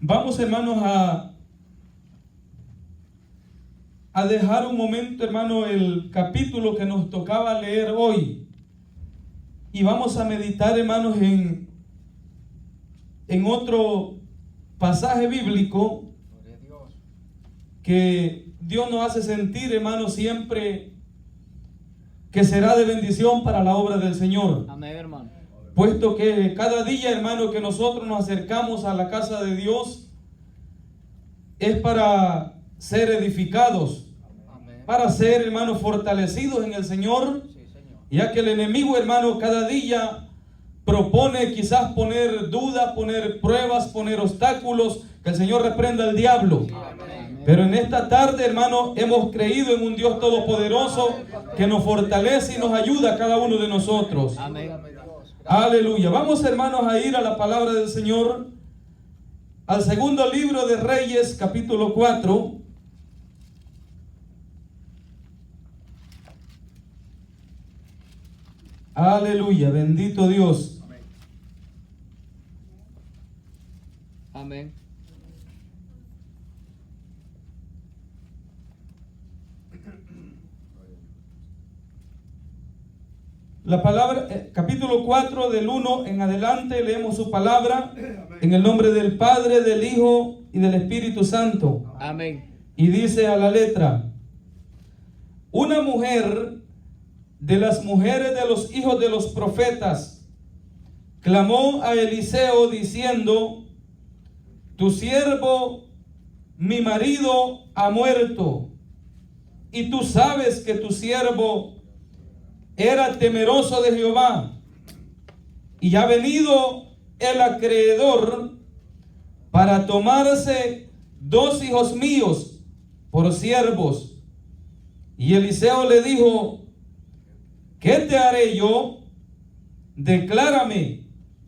Vamos, hermanos, a dejar un momento, hermano, el capítulo que nos tocaba leer hoy. Y vamos a meditar, hermanos, en otro pasaje bíblico que Dios nos hace sentir, hermanos, siempre que será de bendición para la obra del Señor. Amén, hermano. Puesto que cada día, hermano, que nosotros nos acercamos a la casa de Dios es para ser edificados, para ser, hermanos, fortalecidos en el Señor, ya que el enemigo, hermano, cada día propone quizás poner duda, poner pruebas, poner obstáculos. Que el Señor reprenda al diablo. Pero en esta tarde, hermano, hemos creído en un Dios todopoderoso que nos fortalece y nos ayuda a cada uno de nosotros. Amén. Aleluya. Vamos, hermanos, a ir a la palabra del Señor, al segundo libro de Reyes, capítulo 4. Aleluya, bendito Dios. Amén. La palabra, capítulo 4, del 1 en adelante, leemos su palabra en el nombre del Padre, del Hijo y del Espíritu Santo. Amén. Y dice a la letra: una mujer de las mujeres de los hijos de los profetas clamó a Eliseo diciendo: tu siervo, mi marido, ha muerto, y tú sabes que tu siervo era temeroso de Jehová, y ha venido el acreedor para tomarse 2 hijos míos por siervos. Y Eliseo le dijo: ¿qué te haré yo? Declárame,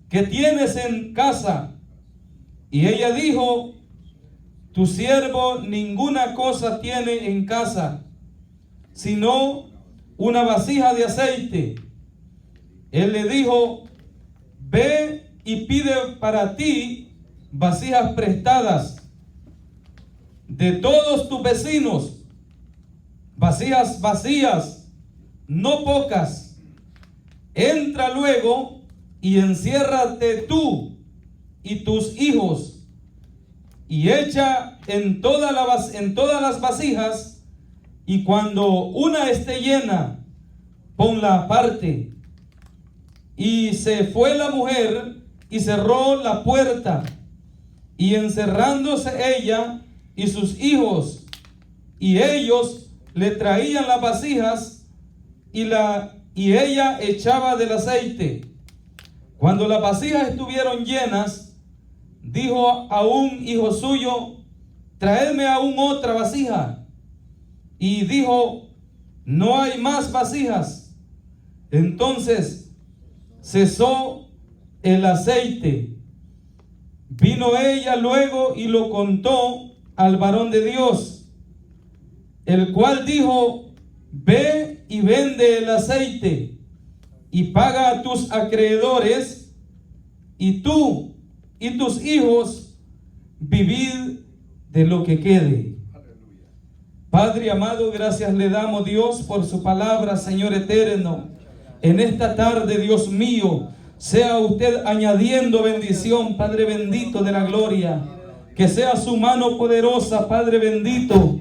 ¿qué tienes en casa? Y ella dijo: tu siervo ninguna cosa tiene en casa, sino una vasija de aceite. Él le dijo: ve y pide para ti vasijas prestadas de todos tus vecinos, vasijas vacías, no pocas. Entra luego y enciérrate tú y tus hijos, y echa en todas las vasijas, y cuando una esté llena, ponla aparte. Y se fue la mujer y cerró la puerta, y encerrándose ella y sus hijos, y ellos le traían las vasijas, y ella echaba del aceite. Cuando las vasijas estuvieron llenas, dijo a un hijo suyo: traedme aún otra vasija. Y dijo: no hay más vasijas. Entonces cesó el aceite. Vino ella luego y lo contó al varón de Dios, el cual dijo: ve y vende el aceite y paga a tus acreedores, y tú y tus hijos vivid de lo que quede. Padre amado, gracias le damos, Dios, por su palabra, Señor eterno. En esta tarde, Dios mío, sea usted añadiendo bendición, Padre bendito de la gloria. Que sea su mano poderosa, Padre bendito,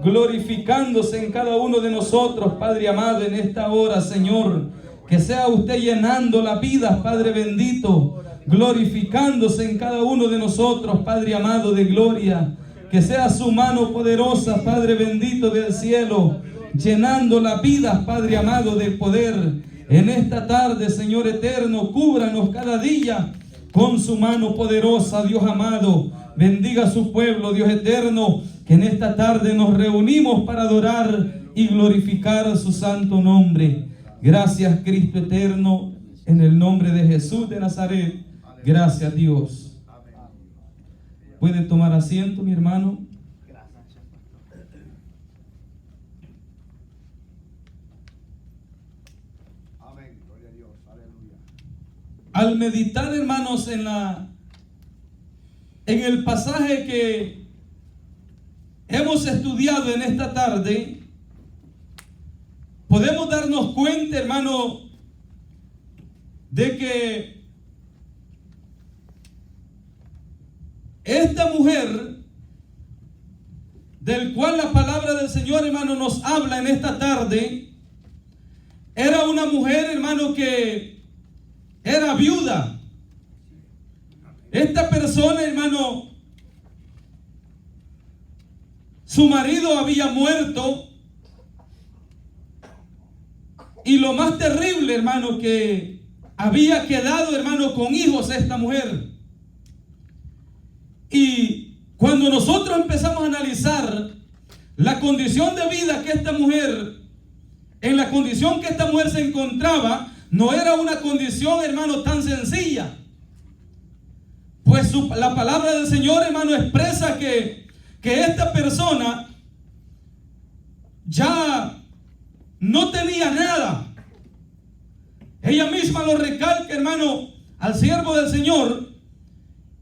glorificándose en cada uno de nosotros, Padre amado, en esta hora, Señor. Que sea usted llenando la vida, Padre bendito, glorificándose en cada uno de nosotros, Padre amado de gloria. Que sea su mano poderosa, Padre bendito del cielo, llenando la vida, Padre amado, de poder. En esta tarde, Señor eterno, cúbranos cada día con su mano poderosa, Dios amado. Bendiga a su pueblo, Dios eterno, que en esta tarde nos reunimos para adorar y glorificar su santo nombre. Gracias, Cristo eterno, en el nombre de Jesús de Nazaret. Gracias, Dios. ¿Puede tomar asiento, mi hermano? Amén. Gloria a Dios. Aleluya. Al meditar, hermanos, en el pasaje que hemos estudiado en esta tarde, podemos darnos cuenta, hermano, de que esta mujer, del cual la palabra del Señor, hermano, nos habla en esta tarde, era una mujer, hermano, que era viuda. Esta persona, hermano, su marido había muerto. Y lo más terrible, hermano, que había quedado, hermano, con hijos esta mujer. Y cuando nosotros empezamos a analizar la condición de vida que esta mujer, en la condición que esta mujer se encontraba, no era una condición, hermano, tan sencilla. Pues la palabra del Señor, hermano, expresa que esta persona ya no tenía nada. Ella misma lo recalca, hermano, al siervo del Señor.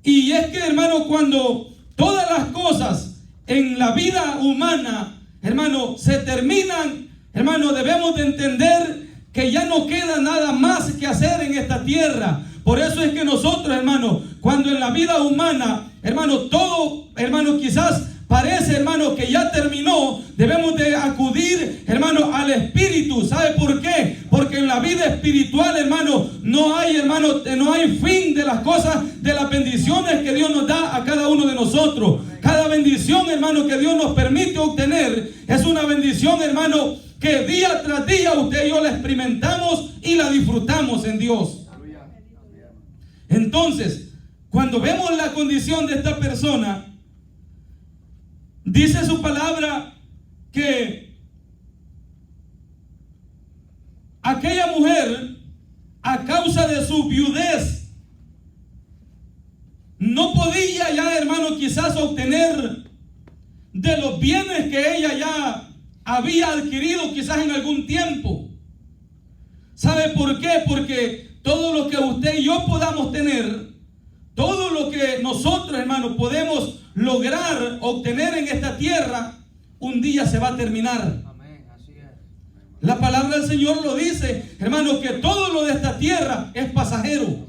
Y es que, hermano, cuando todas las cosas en la vida humana, hermano, se terminan, hermano, debemos de entender que ya no queda nada más que hacer en esta tierra. Por eso es que nosotros, hermano, cuando en la vida humana, hermano, todo, hermano, quizás parece, hermano, que ya terminó, debemos de acudir, hermano, al Espíritu. ¿Sabe por qué? Porque en la vida espiritual, hermano, no hay fin de las cosas, de las bendiciones que Dios nos da a cada uno de nosotros. Cada bendición, hermano, que Dios nos permite obtener es una bendición, hermano, que día tras día usted y yo la experimentamos y la disfrutamos en Dios. Entonces, cuando vemos la condición de esta persona, dice su palabra que aquella mujer, a causa de su viudez, no podía ya, hermano, quizás obtener de los bienes que ella ya había adquirido quizás en algún tiempo. ¿Sabe por qué? Porque todo lo que usted y yo podamos tener, todo lo que nosotros, hermano, podemos lograr obtener en esta tierra, un día se va a terminar. Amén, así es. La palabra del Señor lo dice, hermano, que todo lo de esta tierra es pasajero.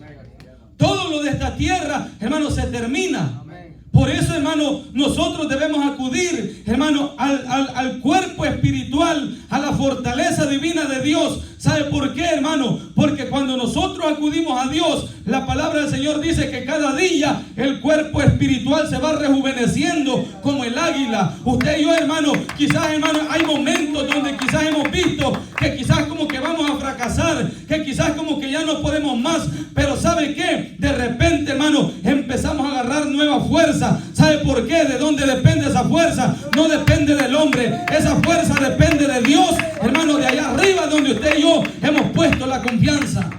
Todo lo de esta tierra, hermano, se termina. Por eso, hermano, nosotros debemos acudir, hermano, al cuerpo espiritual, a la fortaleza divina de Dios. ¿Sabe por qué, hermano? Porque cuando nosotros acudimos a Dios, la palabra del Señor dice que cada día el cuerpo espiritual se va rejuveneciendo como el águila. Usted y yo, hermano, quizás, hermano, hay momentos donde quizás hemos visto que quizás como que vamos a fracasar, que quizás como que ya no podemos más. Pero ¿sabe qué? De repente, hermano, empezamos a agarrar nueva fuerza. ¿Sabe por qué? ¿De dónde depende esa fuerza? No depende del hombre. Esa fuerza depende de Dios, hermano, de allá arriba donde usted y yo hemos puesto la confianza.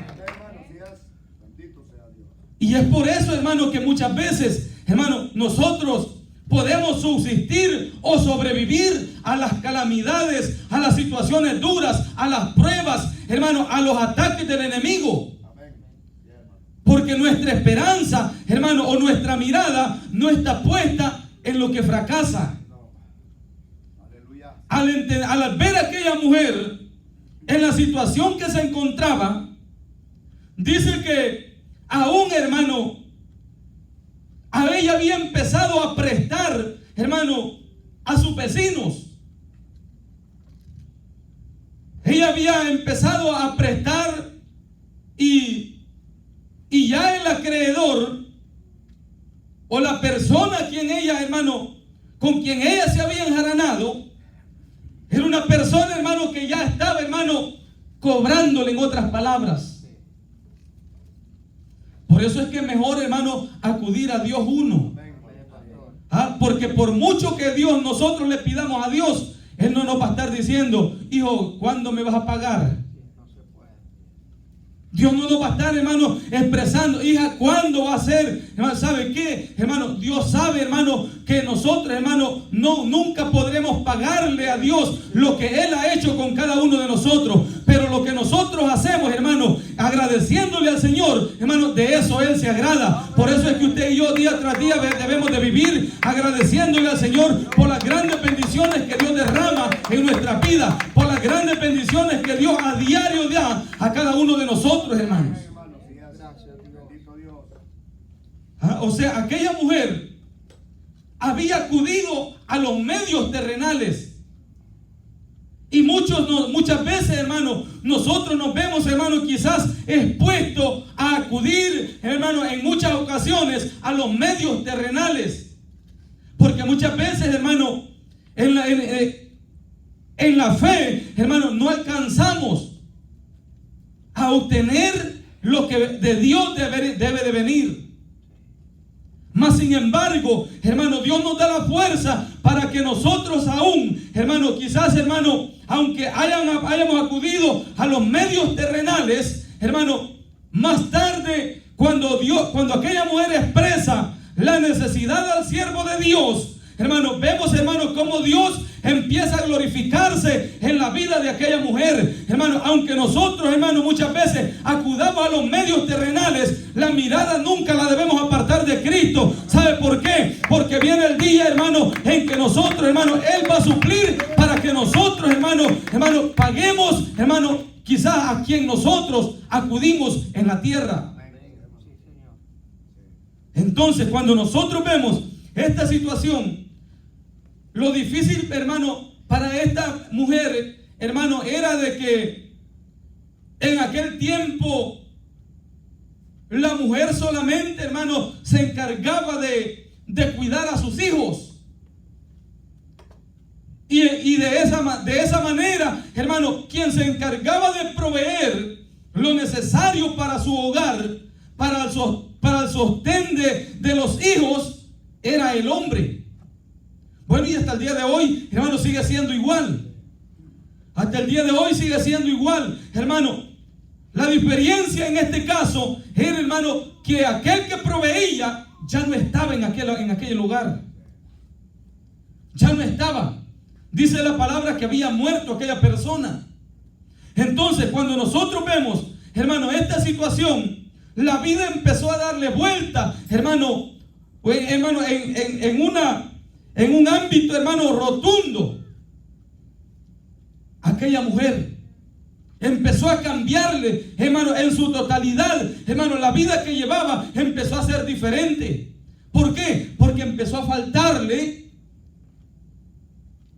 Y es por eso, hermano, que muchas veces, hermano, nosotros podemos subsistir o sobrevivir a las calamidades, a las situaciones duras, a las pruebas, hermano, a los ataques del enemigo. Porque nuestra esperanza, hermano, o nuestra mirada no está puesta en lo que fracasa. Al ver a aquella mujer en la situación que se encontraba, dice que aún, hermano, a ella había empezado a prestar, hermano, a sus vecinos. Ella había empezado a prestar y ya el acreedor o la persona quien ella, hermano, con quien ella se había enjaranado, era una persona, hermano, que ya estaba, hermano, cobrándole, en otras palabras. Por eso es que es mejor, hermano, acudir a Dios uno. Porque por mucho que nosotros le pidamos a Dios, Él no nos va a estar diciendo, hijo, ¿cuándo me vas a pagar? Dios no nos va a estar, hermano, expresando, hija, ¿cuándo va a ser? Hermano, ¿sabe qué? Hermano, Dios sabe, hermano, que nosotros, hermano, nunca podremos pagarle a Dios lo que Él ha hecho con cada uno de nosotros. Pero lo que nosotros hacemos, hermano, agradeciéndole al Señor, hermano, de eso Él se agrada. Por eso es que usted y yo día tras día debemos de vivir agradeciéndole al Señor por las grandes bendiciones que Dios derrama en nuestra vida, por las grandes bendiciones que Dios a diario da a cada uno de nosotros, hermanos. Bendito Dios. O sea, aquella mujer había acudido a los medios terrenales. Y muchas veces, hermano, nosotros nos vemos, hermano, quizás expuestos a acudir, hermano, en muchas ocasiones a los medios terrenales. Porque muchas veces, hermano, en la fe, hermano, no alcanzamos a obtener lo que de Dios debe de venir. Mas sin embargo, hermano, Dios nos da la fuerza para que nosotros aún, hermano, quizás, hermano, aunque hayamos acudido a los medios terrenales, hermano, más tarde, cuando aquella mujer expresa la necesidad al siervo de Dios, hermano, vemos, hermano, cómo Dios empieza a glorificarse en la vida de aquella mujer. Hermano, aunque nosotros, hermano, muchas veces acudamos a los medios terrenales, la mirada nunca la debemos apartar de Cristo. ¿Sabe por qué? Porque viene el día, hermano, en que nosotros, hermano, Él va a suplir para que nosotros, hermano, paguemos, hermano, quizás a quien nosotros acudimos en la tierra. Entonces, cuando nosotros vemos esta situación, lo difícil, hermano, para esta mujer, hermano, era de que en aquel tiempo la mujer solamente, hermano, se encargaba de cuidar a sus hijos. Y de esa manera, hermano, quien se encargaba de proveer lo necesario para su hogar, para el sostén de los hijos, era el hombre. Bueno, y hasta el día de hoy, hermano, sigue siendo igual. Hasta el día de hoy sigue siendo igual, hermano. La diferencia en este caso era, hermano, que aquel que proveía ya no estaba en aquel lugar. Ya no estaba. Dice la palabra que había muerto aquella persona. Entonces, cuando nosotros vemos, hermano, esta situación, la vida empezó a darle vuelta, hermano, en un ámbito, hermano, rotundo. Aquella mujer empezó a cambiarle, hermano, en su totalidad, hermano, la vida que llevaba empezó a ser diferente. ¿Por qué? Porque empezó a faltarle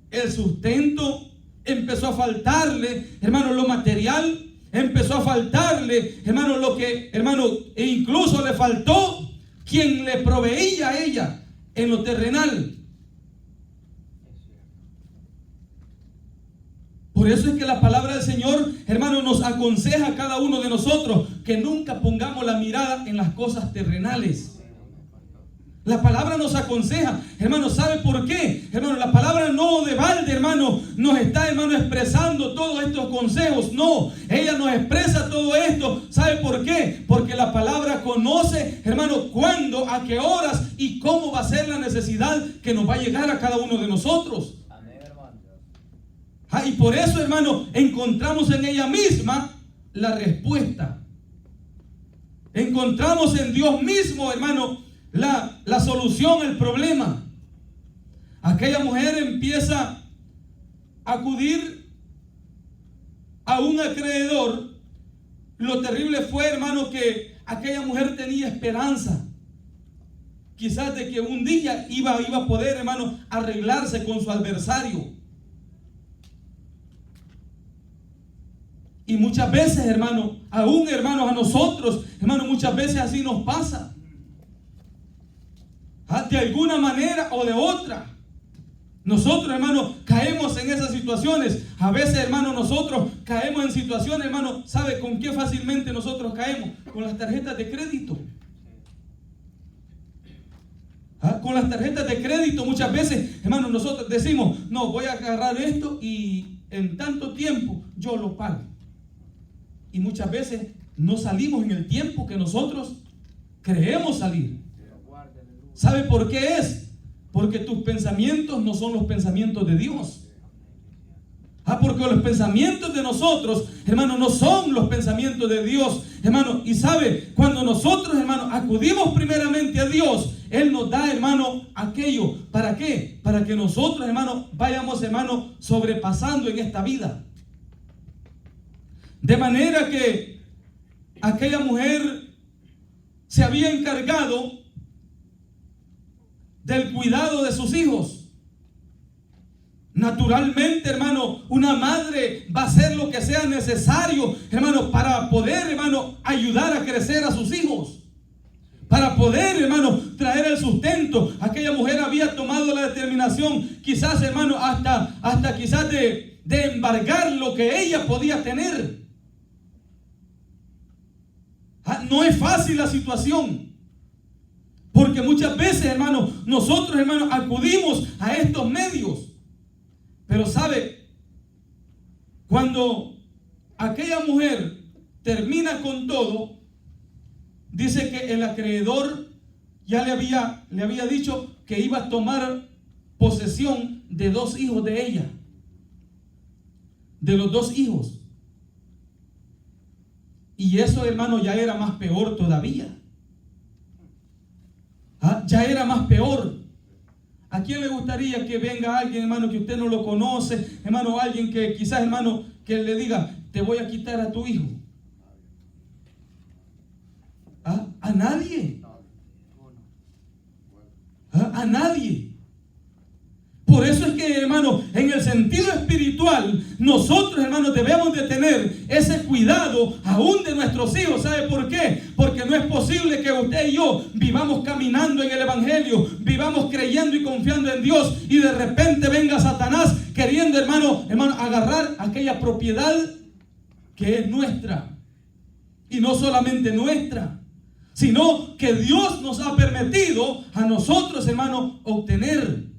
el sustento, empezó a faltarle, hermano, lo material, empezó a faltarle, hermano, e incluso le faltó quien le proveía a ella en lo terrenal. Por eso es que la palabra del Señor, hermano, nos aconseja a cada uno de nosotros que nunca pongamos la mirada en las cosas terrenales. La palabra nos aconseja, hermano, ¿sabe por qué? Hermano, la palabra no de balde, hermano, nos está, hermano, expresando todos estos consejos. No, ella nos expresa todo esto. ¿Sabe por qué? Porque la palabra conoce, hermano, cuándo, a qué horas y cómo va a ser la necesidad que nos va a llegar a cada uno de nosotros. Y por eso, hermano, encontramos en ella misma la respuesta. Encontramos en Dios mismo, hermano, la solución al problema. Aquella mujer empieza a acudir a un acreedor. Lo terrible fue, hermano, que aquella mujer tenía esperanza. Quizás de que un día iba a poder, hermano, arreglarse con su adversario. Y muchas veces, hermano, aún, hermanos, a nosotros, hermano, muchas veces así nos pasa. De alguna manera o de otra. Nosotros, hermano, caemos en esas situaciones. A veces, hermano, nosotros caemos en situaciones, hermano, ¿sabe con qué fácilmente nosotros caemos? Con las tarjetas de crédito. Con las tarjetas de crédito muchas veces, hermano, nosotros decimos, no, voy a agarrar esto y en tanto tiempo yo lo pago. Y muchas veces no salimos en el tiempo que nosotros creemos salir. ¿Sabe por qué es? Porque tus pensamientos no son los pensamientos de Dios. Porque los pensamientos de nosotros, hermano, no son los pensamientos de Dios, hermano. Y sabe, cuando nosotros, hermano, acudimos primeramente a Dios, Él nos da, hermano, aquello. ¿Para qué? Para que nosotros, hermano, vayamos, hermano, sobrepasando en esta vida. De manera que aquella mujer se había encargado del cuidado de sus hijos. Naturalmente, hermano, una madre va a hacer lo que sea necesario, hermano, para poder, hermano, ayudar a crecer a sus hijos. Para poder, hermano, traer el sustento. Aquella mujer había tomado la determinación, quizás, hermano, hasta quizás de embargar lo que ella podía tener. No es fácil la situación. Porque muchas veces, hermano, nosotros, hermano, acudimos a estos medios. Pero sabe, cuando aquella mujer termina con todo, dice que el acreedor ya le había dicho que iba a tomar posesión de 2 hijos de ella. De los 2 hijos. Y eso, hermano, ya era más peor todavía. Ya era más peor. ¿A quién le gustaría que venga alguien, hermano, que usted no lo conoce? Hermano, alguien que quizás, hermano, que le diga, te voy a quitar a tu hijo. A nadie. A nadie. Por eso es que, hermano, en el sentido espiritual, nosotros, hermanos, debemos de tener ese cuidado aún de nuestros hijos. ¿Sabe por qué? Porque no es posible que usted y yo vivamos caminando en el Evangelio, vivamos creyendo y confiando en Dios, y de repente venga Satanás queriendo, hermano, agarrar aquella propiedad que es nuestra. Y no solamente nuestra, sino que Dios nos ha permitido a nosotros, hermano, obtener.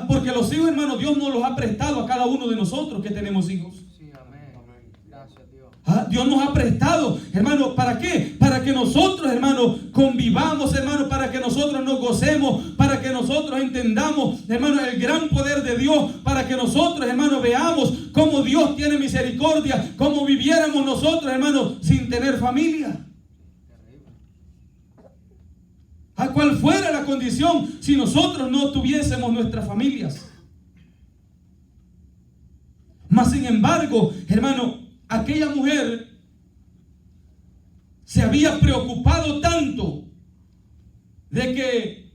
Porque los hijos, hermano, Dios nos los ha prestado a cada uno de nosotros que tenemos hijos. Sí, amén. Gracias, Dios. Dios nos ha prestado, hermano, ¿para qué? Para que nosotros, hermano, convivamos, hermano, para que nosotros nos gocemos, para que nosotros entendamos, hermano, el gran poder de Dios, para que nosotros, hermano, veamos cómo Dios tiene misericordia, cómo viviéramos nosotros, hermano, sin tener familia. ¿A cuál fuera la condición si nosotros no tuviésemos nuestras familias? Mas sin embargo, hermano, aquella mujer se había preocupado tanto de que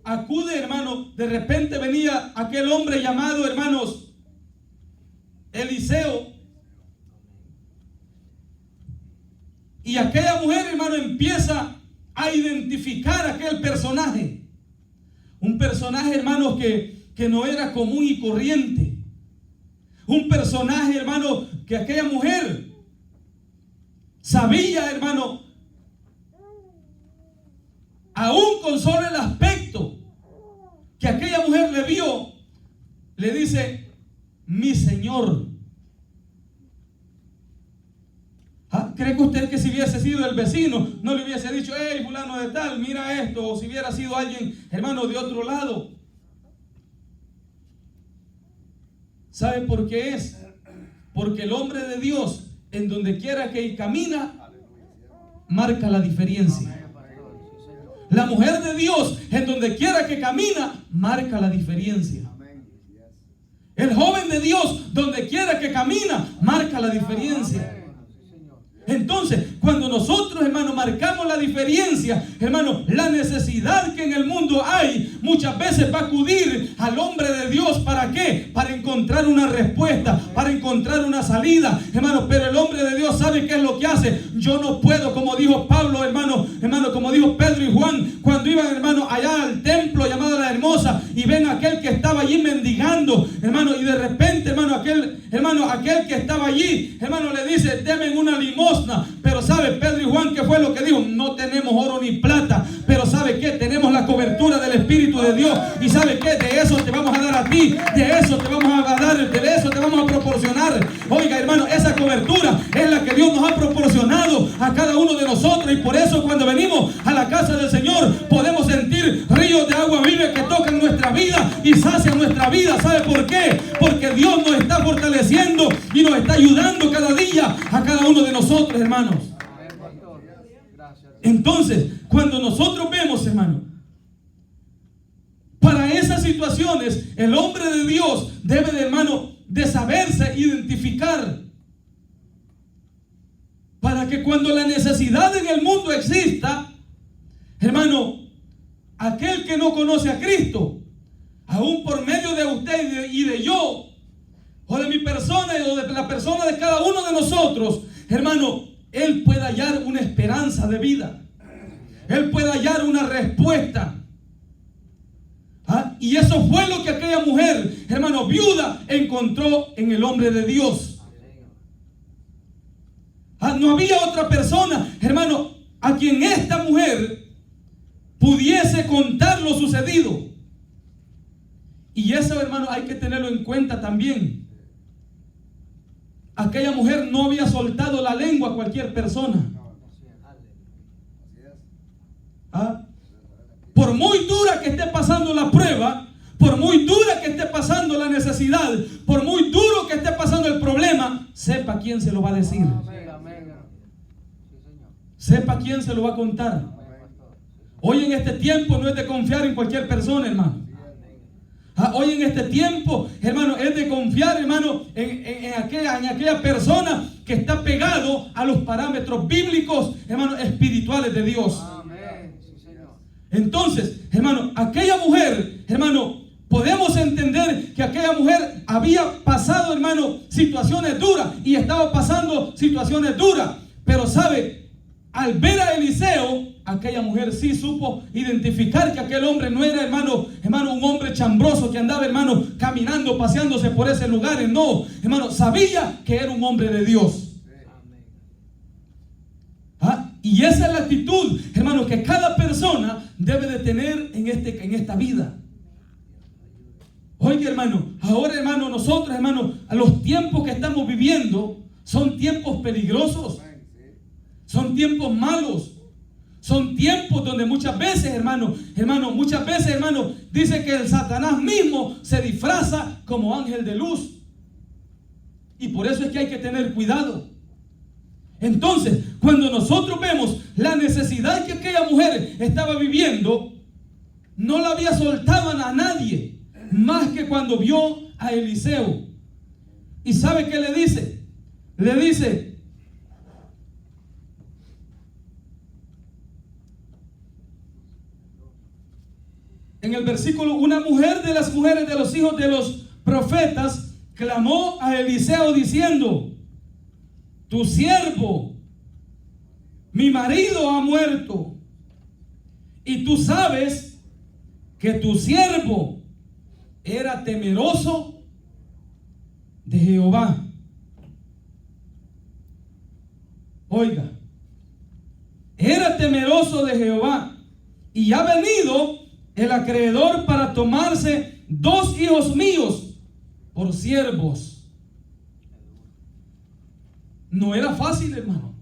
acude, hermano, de repente venía aquel hombre llamado, hermanos, Eliseo. Y aquella mujer, hermano, empieza a identificar aquel personaje. Un personaje, hermano, que no era común y corriente. Un personaje, hermano, que aquella mujer sabía, hermano, aún con solo el aspecto que aquella mujer le vio, le dice, mi Señor. ¿Cree que usted que si hubiese sido el vecino no le hubiese dicho, hey, fulano de tal, mira esto? O si hubiera sido alguien, hermano, de otro lado. ¿Sabe por qué es? Porque el hombre de Dios, en donde quiera que camina, marca la diferencia. La mujer de Dios, en donde quiera que camina, marca la diferencia. El joven de Dios, donde quiera que camina, marca la diferencia. Entonces, cuando nosotros, hermano, marcamos la diferencia, hermano, la necesidad que en el mundo hay, muchas veces va a acudir al hombre de Dios. ¿Para qué? Para encontrar una respuesta, para encontrar una salida, hermano. Pero el hombre de Dios sabe qué es lo que hace. Yo no puedo, como dijo Pablo, hermano, como dijo Pedro y Juan, cuando iban, hermano, allá al templo llamado La Hermosa, y ven a aquel que estaba allí mendigando, hermano, y de repente, hermano, aquel que estaba allí, hermano, le dice, deme una limosna. Pero sabe Pedro y Juan qué fue lo que dijo: no tenemos oro ni plata, pero sabe que tenemos la cobertura del Espíritu de Dios, y sabe que de eso te vamos a dar a ti, de eso te vamos a dar, de eso te vamos a proporcionar. Oiga, hermano, esa cobertura es la que Dios nos ha proporcionado a cada uno de nosotros, y por eso cuando venimos a la casa del Señor podemos sentir ríos de agua viva que tocan nuestra vida y sacian nuestra vida. ¿Sabe por qué? ayudando cada día a cada uno de nosotros, hermanos. Amén, pastor. Gracias, Dios. Entonces, cuando nosotros vemos, hermano, para esas situaciones, el hombre de Dios debe, de, hermano, de saberse identificar. Para que cuando la necesidad en el mundo exista, hermano, aquel que no conoce a Cristo, aún por medio de usted y de yo, o de mi persona o de la persona de cada uno de nosotros, hermano, él puede hallar una esperanza de vida. Él puede hallar una respuesta. ¿Ah? Y eso fue lo que aquella mujer, hermano, viuda, encontró en el hombre de Dios. ¿Ah? No había otra persona, hermano, a quien esta mujer pudiese contar lo sucedido. Y eso, hermano, hay que tenerlo en cuenta también. Aquella mujer no había soltado la lengua a cualquier persona. ¿Ah? Por muy dura que esté pasando la prueba, por muy dura que esté pasando la necesidad, por muy duro que esté pasando el problema, sepa quién se lo va a decir. Amén, amén. Sí, Señor. Sepa quién se lo va a contar. Amén, pastor. Hoy en este tiempo no es de confiar en cualquier persona, hermano. Hoy en este tiempo, hermano, es de confiar, hermano, en aquella persona que está pegado a los parámetros bíblicos, hermano, espirituales de Dios. Amén. Sí, Señor. Entonces, hermano, aquella mujer, hermano, podemos entender que aquella mujer había pasado, hermano, situaciones duras y estaba pasando situaciones duras. Pero sabe, al ver a Eliseo, aquella mujer sí supo identificar que aquel hombre no era, hermano, un hombre chambroso que andaba, hermano, caminando, paseándose por ese lugar. No, hermano, sabía que era un hombre de Dios. Amén. ¿Ah? Y esa es la actitud, hermano, que cada persona debe de tener en esta vida. Oiga, hermano, ahora, hermano, nosotros, hermano, a los tiempos que estamos viviendo son tiempos peligrosos, son tiempos malos. Son tiempos donde muchas veces, hermano, dice que el Satanás mismo se disfraza como ángel de luz. Y por eso es que hay que tener cuidado. Entonces, cuando nosotros vemos la necesidad que aquella mujer estaba viviendo, no la había soltado a nadie, más que cuando vio a Eliseo. ¿Y sabe qué le dice? Le dice: en el versículo, una mujer de las mujeres de los hijos de los profetas clamó a Eliseo diciendo: tu siervo, mi marido ha muerto, y tú sabes que tu siervo era temeroso de Jehová. Oiga, era temeroso de Jehová, y ha venido el acreedor para tomarse 2 hijos míos por siervos. No era fácil, hermano.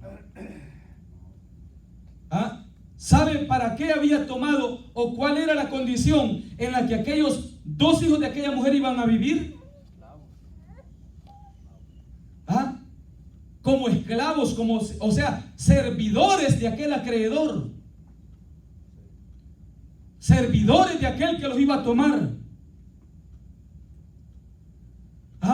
¿Ah? ¿Sabe para qué había tomado o cuál era la condición en la que aquellos 2 hijos de aquella mujer iban a vivir? ¿Ah? Como esclavos, o sea, servidores de aquel acreedor. Servidores de aquel que los iba a tomar.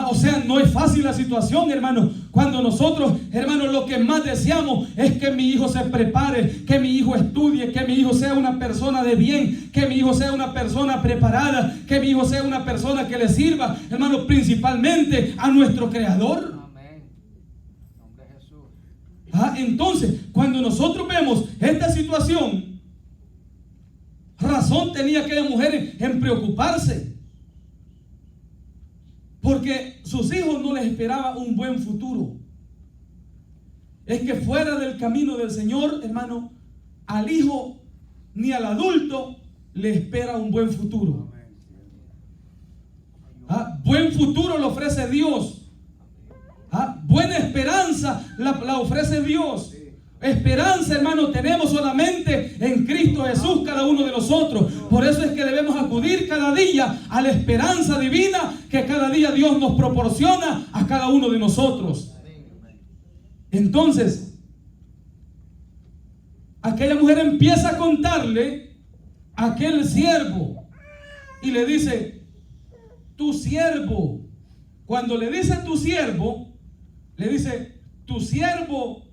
O sea, no es fácil la situación, hermano. Cuando nosotros, hermano, lo que más deseamos es que mi hijo se prepare, que mi hijo estudie, que mi hijo sea una persona de bien, que mi hijo sea una persona preparada, que mi hijo sea una persona que le sirva, hermano, principalmente a nuestro Creador. Amén. En nombre de Jesús. Entonces, cuando nosotros vemos esta situación, razón tenía aquella mujer en preocuparse, porque sus hijos no les esperaba un buen futuro. Es que fuera del camino del Señor, hermano, al hijo ni al adulto le espera un buen futuro. Buen futuro lo ofrece Dios. Buena esperanza la ofrece Dios. Esperanza, hermano, tenemos solamente en Cristo Jesús cada uno de nosotros. Por eso es que debemos acudir cada día a la esperanza divina que cada día Dios nos proporciona a cada uno de nosotros. Entonces, aquella mujer empieza a contarle a aquel siervo y le dice, tu siervo. Cuando le dice tu siervo, le dice, tu siervo,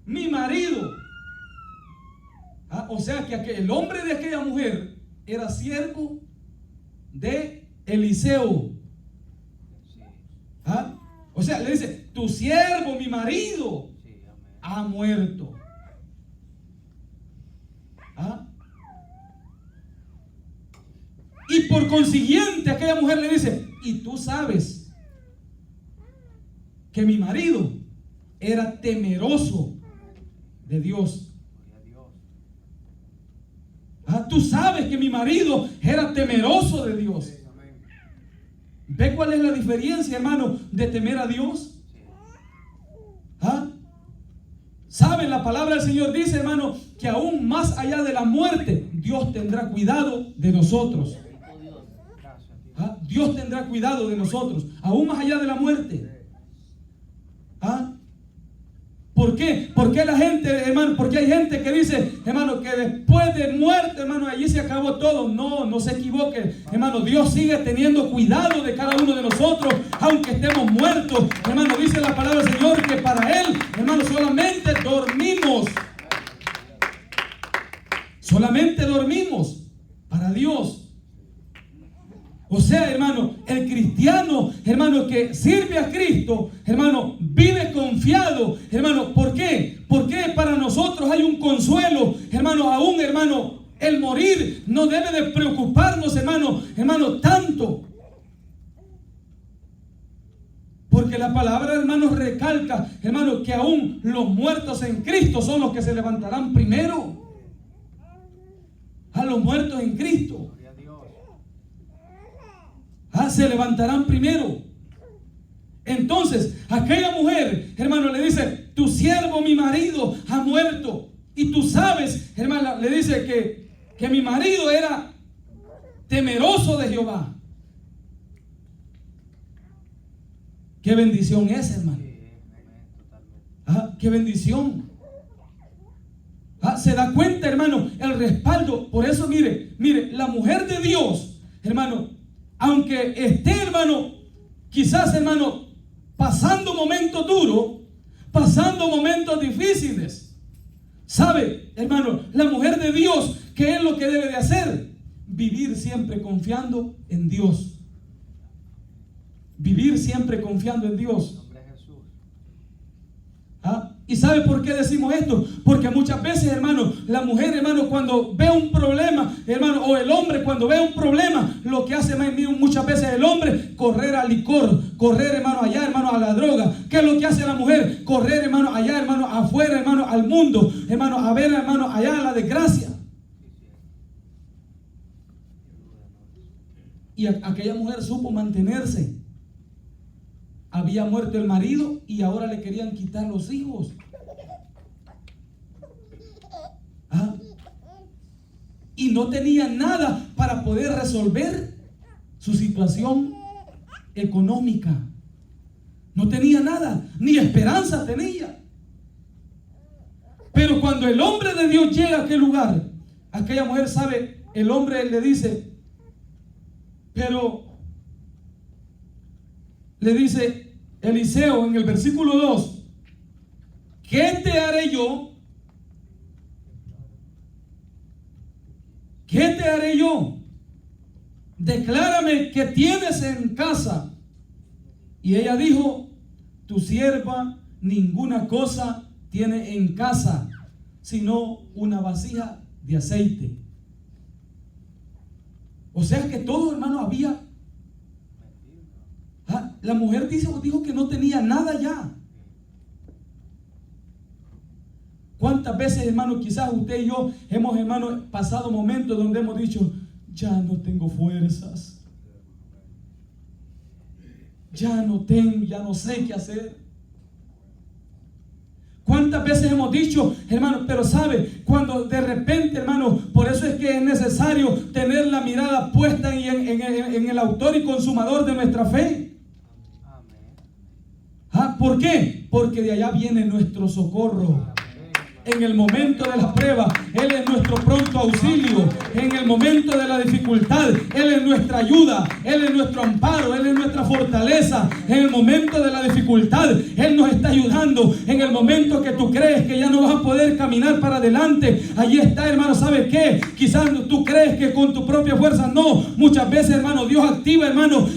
mi marido. O sea que el hombre de aquella mujer era siervo de Eliseo. Sí. O sea, le dice, tu siervo, mi marido, Sí, amén. ha muerto. Y por consiguiente aquella mujer le dice, y tú sabes que mi marido era temeroso de Dios. Gloria a Dios. Tú sabes que mi marido era temeroso de Dios. Amén. ¿Ve cuál es la diferencia, hermano, de temer a Dios? Sí. ¿Saben? La palabra del Señor dice, hermano, que aún más allá de la muerte, Dios tendrá cuidado de nosotros. Gracias a Dios. Dios tendrá cuidado de nosotros, aún más allá de la muerte. ¿Por qué? Porque la gente, hermano, porque hay gente que dice, hermano, que después de muerte, hermano, allí se acabó todo. No, no se equivoque, hermano. Dios sigue teniendo cuidado de cada uno de nosotros, aunque estemos muertos. Hermano, dice la palabra del Señor que para Él, hermano, solamente dormimos. Solamente dormimos para Dios. O sea, hermano, el cristiano, hermano, que sirve a Cristo, hermano, vive confiado, hermano. ¿Por qué? Porque para nosotros hay un consuelo, hermano. Aún, hermano, el morir no debe de preocuparnos, hermano, tanto. Porque la palabra, hermano, recalca, hermano, que aún los muertos en Cristo son los que se levantarán primero. A los muertos en Cristo. Gloria a Dios. Se levantarán primero. Entonces, aquella mujer, hermano, le dice, tu siervo, mi marido, ha muerto. Y tú sabes, hermano, le dice que mi marido era temeroso de Jehová. Qué bendición es, hermano. Sí, amén, totalmente. Qué bendición. Se da cuenta, hermano, el respaldo. Por eso, mire, la mujer de Dios, hermano, aunque esté, hermano, quizás, hermano, pasando momentos duros, pasando momentos difíciles, sabe, hermano, la mujer de Dios, ¿qué es lo que debe de hacer? Vivir siempre confiando en Dios. Vivir siempre confiando en Dios. En nombre de Jesús. ¿Y sabe por qué decimos esto? Porque muchas veces, hermano, la mujer, hermano, cuando ve un problema, hermano, o el hombre cuando ve un problema, lo que hace muchas veces el hombre, correr al licor, correr, hermano, allá, hermano, a la droga. ¿Qué es lo que hace la mujer? Correr, hermano, allá, hermano, afuera, hermano, al mundo, hermano, a ver, hermano, allá la desgracia. Y aquella mujer supo mantenerse. Había muerto el marido y ahora le querían quitar los hijos. Y no tenía nada para poder resolver su situación económica. No tenía nada, ni esperanza tenía. Pero cuando el hombre de Dios llega a aquel lugar, aquella mujer sabe, el hombre le dice, le dice Eliseo en el versículo 2, ¿qué te haré yo? ¿Qué te haré yo? Declárame qué tienes en casa. Y ella dijo, tu sierva ninguna cosa tiene en casa, sino una vasija de aceite. O sea que todo, hermano, había. La mujer dijo que no tenía nada ya. ¿Cuántas veces, hermano, quizás usted y yo hemos, hermano, pasado momentos donde hemos dicho, ya no tengo fuerzas, ya no sé qué hacer? ¿Cuántas veces hemos dicho, hermano, pero sabe, cuando de repente, hermano, por eso es que es necesario tener la mirada puesta en el autor y consumador de nuestra fe? ¿Por qué? Porque de allá viene nuestro socorro. En el momento de la prueba, Él es nuestro pronto auxilio. En el momento de la dificultad, Él es nuestra ayuda. Él es nuestro amparo. Él es nuestra fortaleza. En el momento de la dificultad, Él nos está ayudando. En el momento que tú crees que ya no vas a poder caminar para adelante, allí está, hermano. ¿Sabe qué? Quizás tú crees que con tu propia fuerza. No. Muchas veces, hermano, Dios activa, hermano,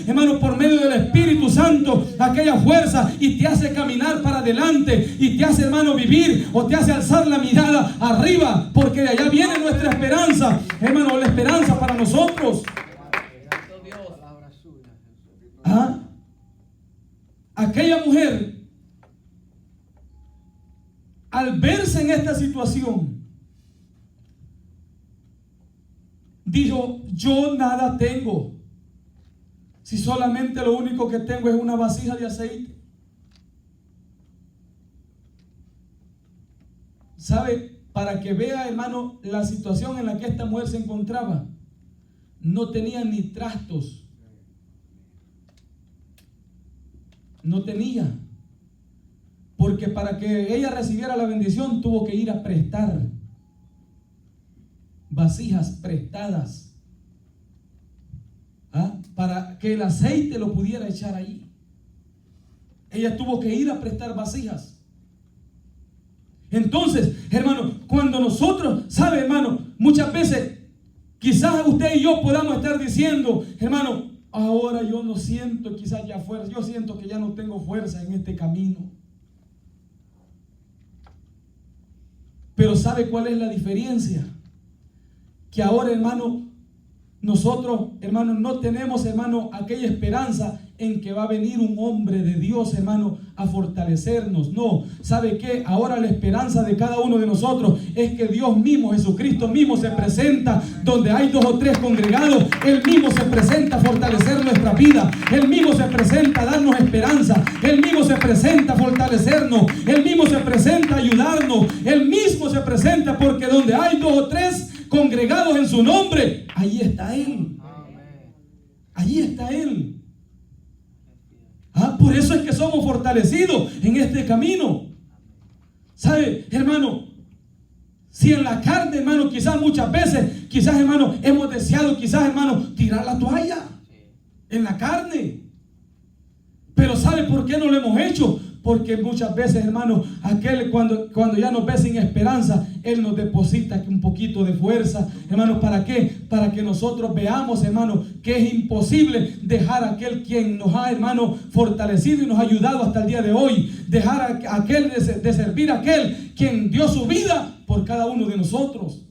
por medio del Espíritu Santo, aquella fuerza y te hace caminar para adelante. Y te hace, hermano, vivir, o te hace alzar la mirada arriba, porque de allá viene nuestra esperanza, hermano, la esperanza para nosotros. ¿Ah? Aquella mujer, al verse en esta situación, dijo: yo nada tengo, si solamente lo único que tengo es una vasija de aceite. ¿Sabe? Para que vea, hermano, la situación en la que esta mujer se encontraba. No tenía ni trastos. No tenía. Porque para que ella recibiera la bendición tuvo que ir a prestar vasijas prestadas, para que el aceite lo pudiera echar ahí. Ella tuvo que ir a prestar vasijas. Entonces, hermano, cuando nosotros, ¿sabe, hermano? Muchas veces, quizás usted y yo podamos estar diciendo: hermano, ahora yo no siento quizás ya fuerza, yo siento que ya no tengo fuerza en este camino. Pero ¿sabe cuál es la diferencia? Que ahora, hermano, nosotros, hermano, no tenemos, hermano, aquella esperanza en que va a venir un hombre de Dios, hermano, a fortalecernos. No, ¿sabe qué? Ahora la esperanza de cada uno de nosotros es que Dios mismo, Jesucristo mismo, se presenta donde hay 2 o 3 congregados. Él mismo se presenta a fortalecer nuestra vida. Él mismo se presenta a darnos esperanza. Él mismo se presenta a fortalecernos. Él mismo se presenta a ayudarnos. Él mismo se presenta, porque donde hay 2 o 3 congregados en su nombre, allí está Él. Allí está Él. Por eso es que somos fortalecidos en este camino. ¿Sabe, hermano? Si en la carne, hermano, quizás muchas veces, quizás, hermano, hemos deseado, quizás, hermano, tirar la toalla en la carne. Pero ¿sabe por qué no lo hemos hecho? Porque muchas veces, hermano, aquel cuando ya nos ve sin esperanza, Él nos deposita un poquito de fuerza. Hermano, ¿para qué? Para que nosotros veamos, hermano, que es imposible dejar a aquel quien nos ha, hermano, fortalecido y nos ha ayudado hasta el día de hoy. Dejar a aquel de servir a aquel quien dio su vida por cada uno de nosotros.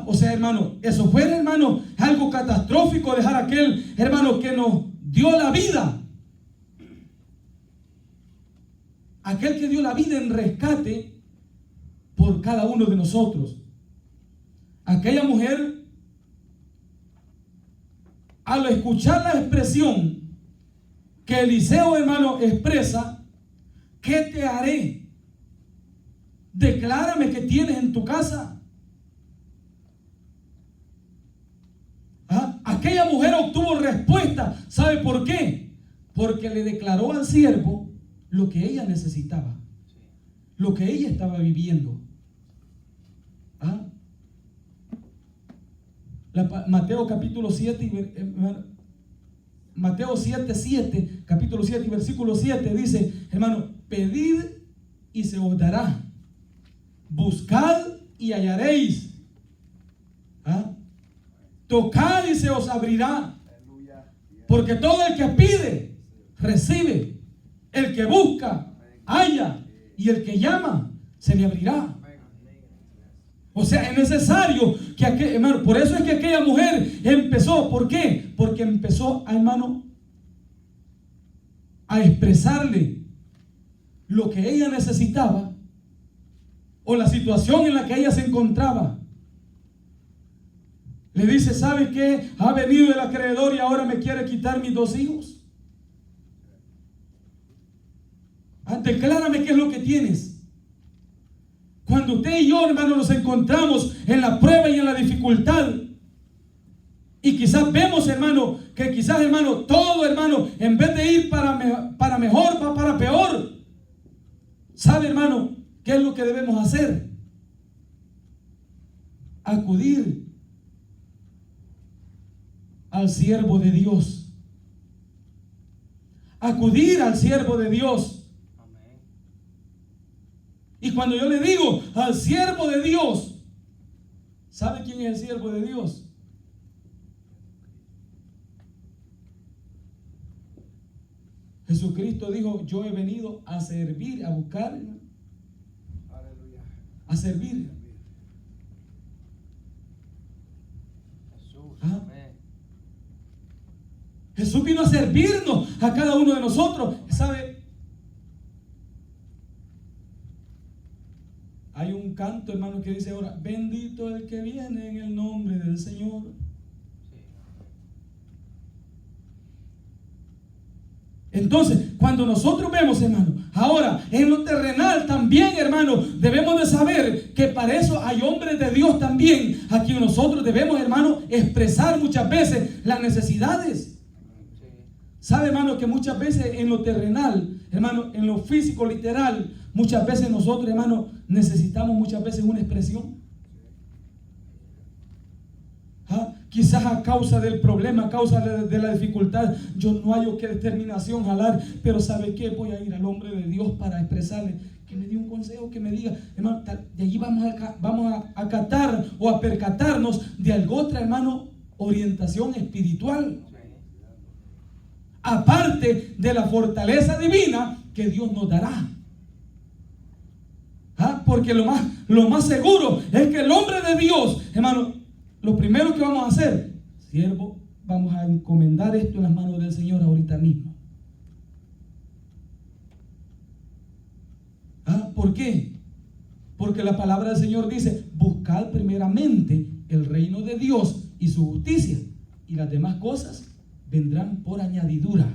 O sea, hermano, eso fue, hermano, algo catastrófico, dejar a aquel, hermano, que nos dio la vida. Aquel que dio la vida en rescate por cada uno de nosotros. Aquella mujer, al escuchar la expresión que Eliseo, hermano, expresa: ¿qué te haré? Declárame qué tienes en tu casa. Aquella mujer obtuvo respuesta. ¿Sabe por qué? Porque le declaró al siervo lo que ella necesitaba, lo que ella estaba viviendo. Mateo capítulo 7, Mateo 7, capítulo 7 y versículo 7 dice, hermano: pedid y se os dará, buscad y hallaréis, tocad y se os abrirá, porque todo el que pide, recibe. El que busca, halla, y el que llama, se le abrirá. O sea, es necesario que, hermano, por eso es que aquella mujer empezó. ¿Por qué? Porque empezó, hermano, a expresarle lo que ella necesitaba, o la situación en la que ella se encontraba. Le dice: ¿sabe qué? Ha venido el acreedor y ahora me quiere quitar mis 2 hijos. Declárame qué es lo que tienes. Cuando usted y yo, hermano, nos encontramos en la prueba y en la dificultad, Y quizás vemos, hermano, que quizás, hermano, todo, hermano, en vez de ir para mejor, va para peor. ¿Sabe, hermano, qué es lo que debemos hacer? Acudir al siervo de Dios. Acudir al siervo de Dios. Amén. Y cuando yo le digo al siervo de Dios, ¿sabe quién es el siervo de Dios? Jesucristo dijo: yo he venido a servir, a buscar, Aleluya. a servir. Jesús. Ah. Amén. Jesús vino a servirnos a cada uno de nosotros. ¿Sabe? Hay un canto, hermano, que dice ahora: bendito el que viene en el nombre del Señor. Sí. Entonces, cuando nosotros vemos, hermano, ahora en lo terrenal también, hermano, debemos de saber que para eso hay hombres de Dios también, a quien nosotros debemos, hermano, expresar muchas veces las necesidades. Sí. ¿Sabe, hermano, que muchas veces en lo terrenal, hermano, en lo físico, literal, muchas veces nosotros, hermano, necesitamos muchas veces una expresión? ¿Ah? Quizás a causa del problema, a causa de la dificultad, yo no hallo qué determinación jalar, pero ¿sabe qué? Voy a ir al hombre de Dios para expresarle, que me dé un consejo, que me diga, hermano, de allí vamos a acatar o a percatarnos de algo otra, hermano, orientación espiritual. Sí. Aparte de la fortaleza divina que Dios nos dará. ¿Ah? Porque lo más seguro es que el hombre de Dios, hermano, lo primero que vamos a hacer, siervo, vamos a encomendar esto en las manos del Señor ahorita mismo. ¿Ah? ¿Por qué? Porque la palabra del Señor dice: buscad primeramente el reino de Dios y su justicia, y las demás cosas vendrán por añadidura.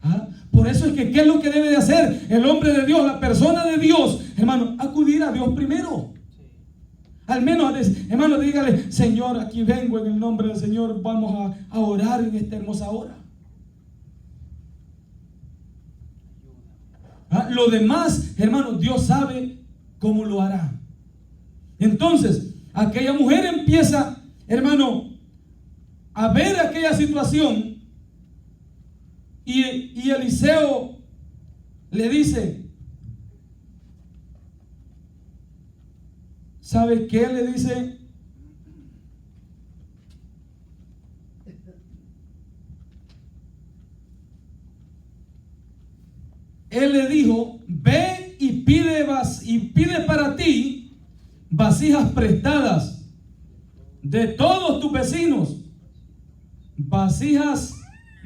¿Ah? Por eso es que ¿qué es lo que debe de hacer el hombre de Dios, la persona de Dios? Hermano, acudir a Dios primero. Sí. Al menos, hermano, dígale: Señor, aquí vengo en el nombre del Señor, vamos a orar en esta hermosa hora. ¿Ah? Lo demás, hermano, Dios sabe cómo lo hará. Entonces, aquella mujer empieza, hermano, a ver aquella situación, y Eliseo le dice, ¿sabe qué le dice? Él le dijo: ve y pide para ti vasijas prestadas de todos tus vecinos, vasijas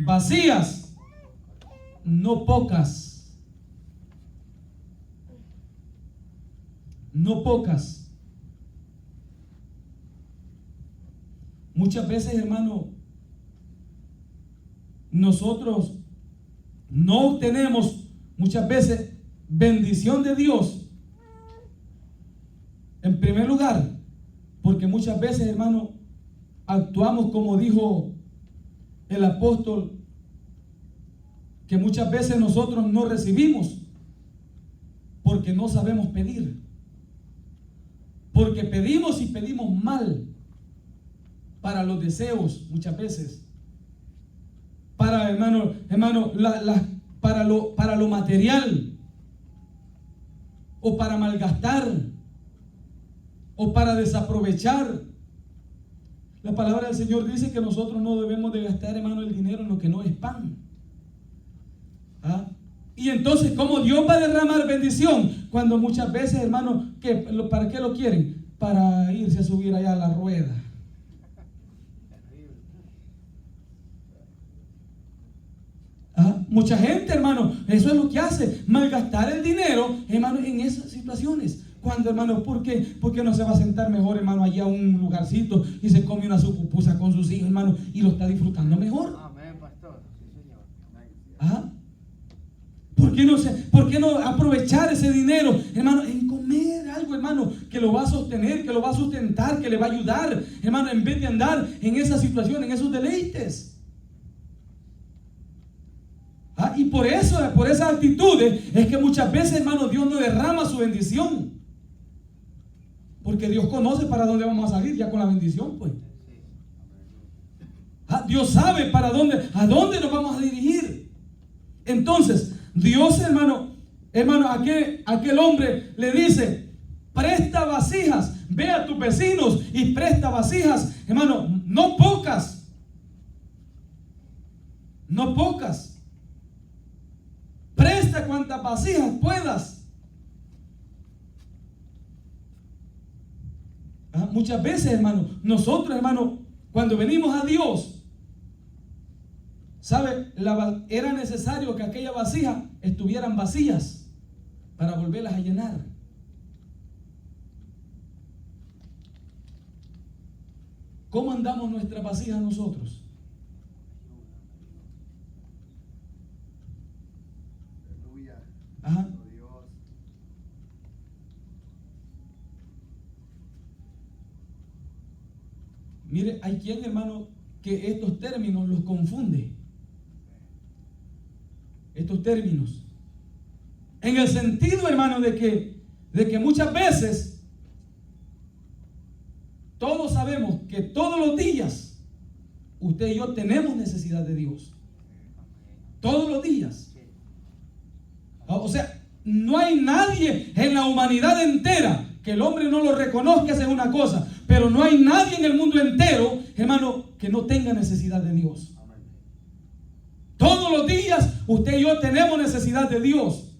vacías, no pocas, no pocas. Muchas veces, hermano, nosotros no obtenemos muchas veces bendición de Dios, en primer lugar, porque muchas veces, hermano, actuamos como dijo el apóstol, que muchas veces nosotros no recibimos porque no sabemos pedir, porque pedimos y pedimos mal para los deseos muchas veces, para, hermano, para lo material, o para malgastar, o para desaprovechar. La palabra del Señor dice que nosotros no debemos de gastar, hermano, el dinero en lo que no es pan. ¿Ah? Y entonces, ¿cómo Dios va a derramar bendición? Cuando muchas veces, hermano, ¿para qué lo quieren? Para irse a subir allá a la rueda. ¿Ah? Mucha gente, hermano, eso es lo que hace, malgastar el dinero, hermano, en esas situaciones. Cuando, hermano, ¿por qué no se va a sentar mejor, hermano, allá a un lugarcito y se come una su pupusa con sus hijos, hermano, y lo está disfrutando mejor? Amén, pastor. Sí, señor. ¿Ah? ¿Por qué no aprovechar ese dinero, hermano, en comer comer algo, hermano, que lo va a sostener, que lo va a sustentar, que le va a ayudar, hermano, en vez de andar en esa situación, en esos deleites. Y por esas actitudes es que muchas veces, hermano, Dios no derrama su bendición. Porque Dios conoce para dónde vamos a salir ya con la bendición, pues. Dios sabe a dónde nos vamos a dirigir. Entonces, Dios, hermano, aquel hombre le dice: presta vasijas, ve a tus vecinos y presta vasijas, hermano, no pocas. No pocas. Presta cuantas vasijas puedas. Muchas veces, hermano, nosotros, hermano, cuando venimos a Dios, ¿sabe? Era necesario que aquellas vasijas estuvieran vacías para volverlas a llenar. ¿Cómo andamos nuestras vasijas nosotros? Ajá. Mire, hay quien, hermano, que estos términos los confunde. Estos términos. En el sentido, hermano, de que muchas veces todos sabemos que todos los días usted y yo tenemos necesidad de Dios. Todos los días. O sea, no hay nadie en la humanidad entera que el hombre no lo reconozca, esa es una cosa, pero no hay nadie en el mundo entero, hermano, que no tenga necesidad de Dios. Todos los días usted y yo tenemos necesidad de Dios.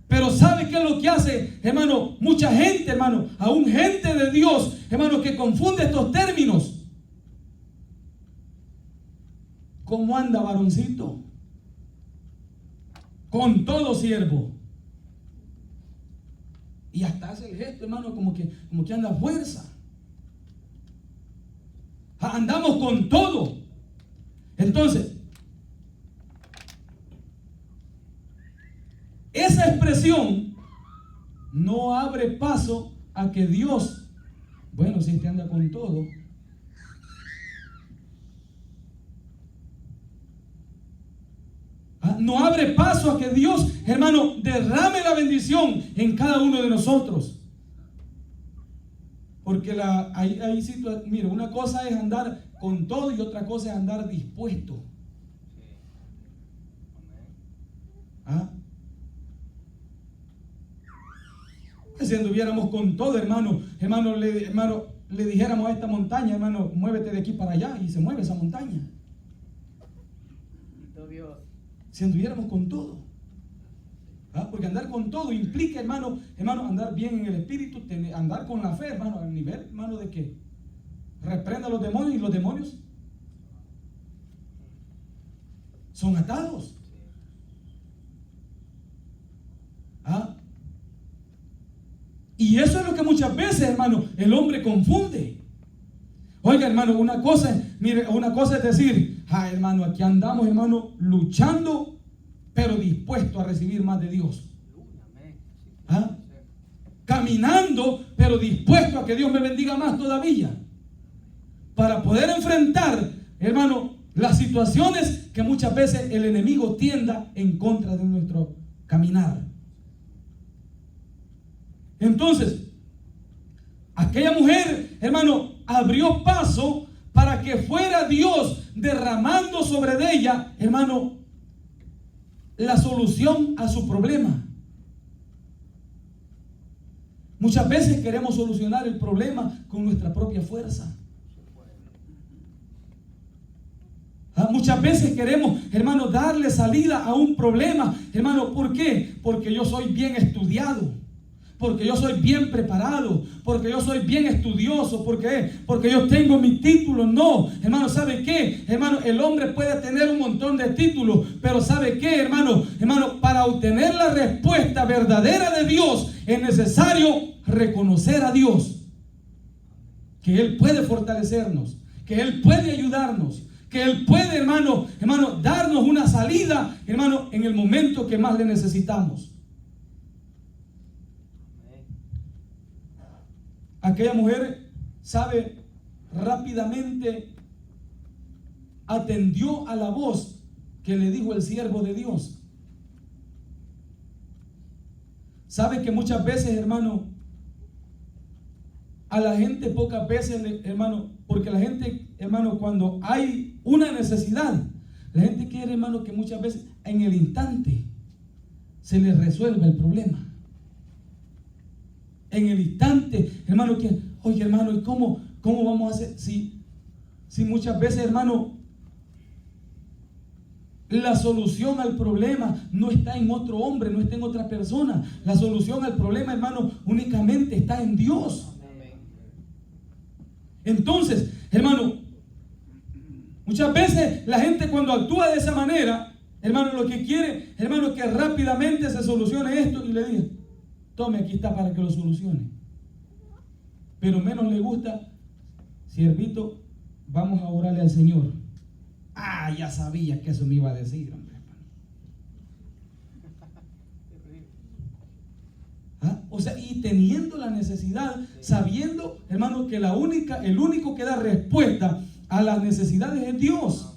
Pero ¿sabe qué es lo que hace, hermano? Mucha gente, hermano, aún gente de Dios, hermano, que confunde estos términos. ¿Cómo anda, varoncito? Con todo, siervo. Y hasta hace el gesto, hermano, como que anda a fuerza. Andamos con todo. Entonces, esa expresión no abre paso a que Dios, bueno, si usted anda con todo, no abre paso a que Dios, hermano, derrame la bendición en cada uno de nosotros. Porque mire, una cosa es andar con todo y otra cosa es andar dispuesto. Si anduviéramos con todo, hermano, le dijéramos a esta montaña, hermano, muévete de aquí para allá, y se mueve esa montaña. Si anduviéramos con todo. Porque andar con todo implica, hermano, andar bien en el espíritu, andar con la fe, hermano, al nivel, hermano, de que reprenda a los demonios, y los demonios son atados. Y eso es lo que muchas veces, hermano, el hombre confunde. Oiga, hermano, una cosa es decir, hermano, aquí andamos, hermano, luchando, pero dispuesto a recibir más de Dios. Caminando, pero dispuesto a que Dios me bendiga más todavía. Para poder enfrentar, hermano, las situaciones que muchas veces el enemigo tienda en contra de nuestro caminar. Entonces, aquella mujer, hermano, abrió paso para que fuera Dios derramando sobre ella, hermano, la solución a su problema. Muchas veces queremos solucionar el problema con nuestra propia fuerza. Muchas veces queremos, hermano, darle salida a un problema. Hermano, ¿por qué? Porque yo soy bien estudiado. Porque yo soy bien preparado, porque yo soy bien estudioso, porque yo tengo mi título. No, hermano, ¿sabe qué? Hermano, el hombre puede tener un montón de títulos, pero ¿sabe qué, hermano? Hermano, para obtener la respuesta verdadera de Dios es necesario reconocer a Dios, que Él puede fortalecernos, que Él puede ayudarnos, que Él puede, hermano, darnos una salida, hermano, en el momento que más le necesitamos. aquella mujer, sabe, rápidamente atendió a la voz que le dijo el siervo de Dios. Sabe que muchas veces, hermano, a la gente pocas veces, hermano, porque la gente, hermano, cuando hay una necesidad, la gente quiere, hermano, que muchas veces en el instante se le resuelva el problema. En el instante, hermano, que, oye, hermano, ¿y cómo vamos a hacer? Si muchas veces, hermano, la solución al problema no está en otro hombre, no está en otra persona. La solución al problema, hermano, únicamente está en Dios. Entonces, hermano, muchas veces la gente cuando actúa de esa manera, hermano, lo que quiere, hermano, es que rápidamente se solucione esto y le diga, tome, aquí está para que lo solucione. Pero menos le gusta, siervito, vamos a orarle al Señor. Ah, ya sabía que eso me iba a decir, hombre. O sea, y teniendo la necesidad, sabiendo, hermano, que el único que da respuesta a las necesidades es Dios.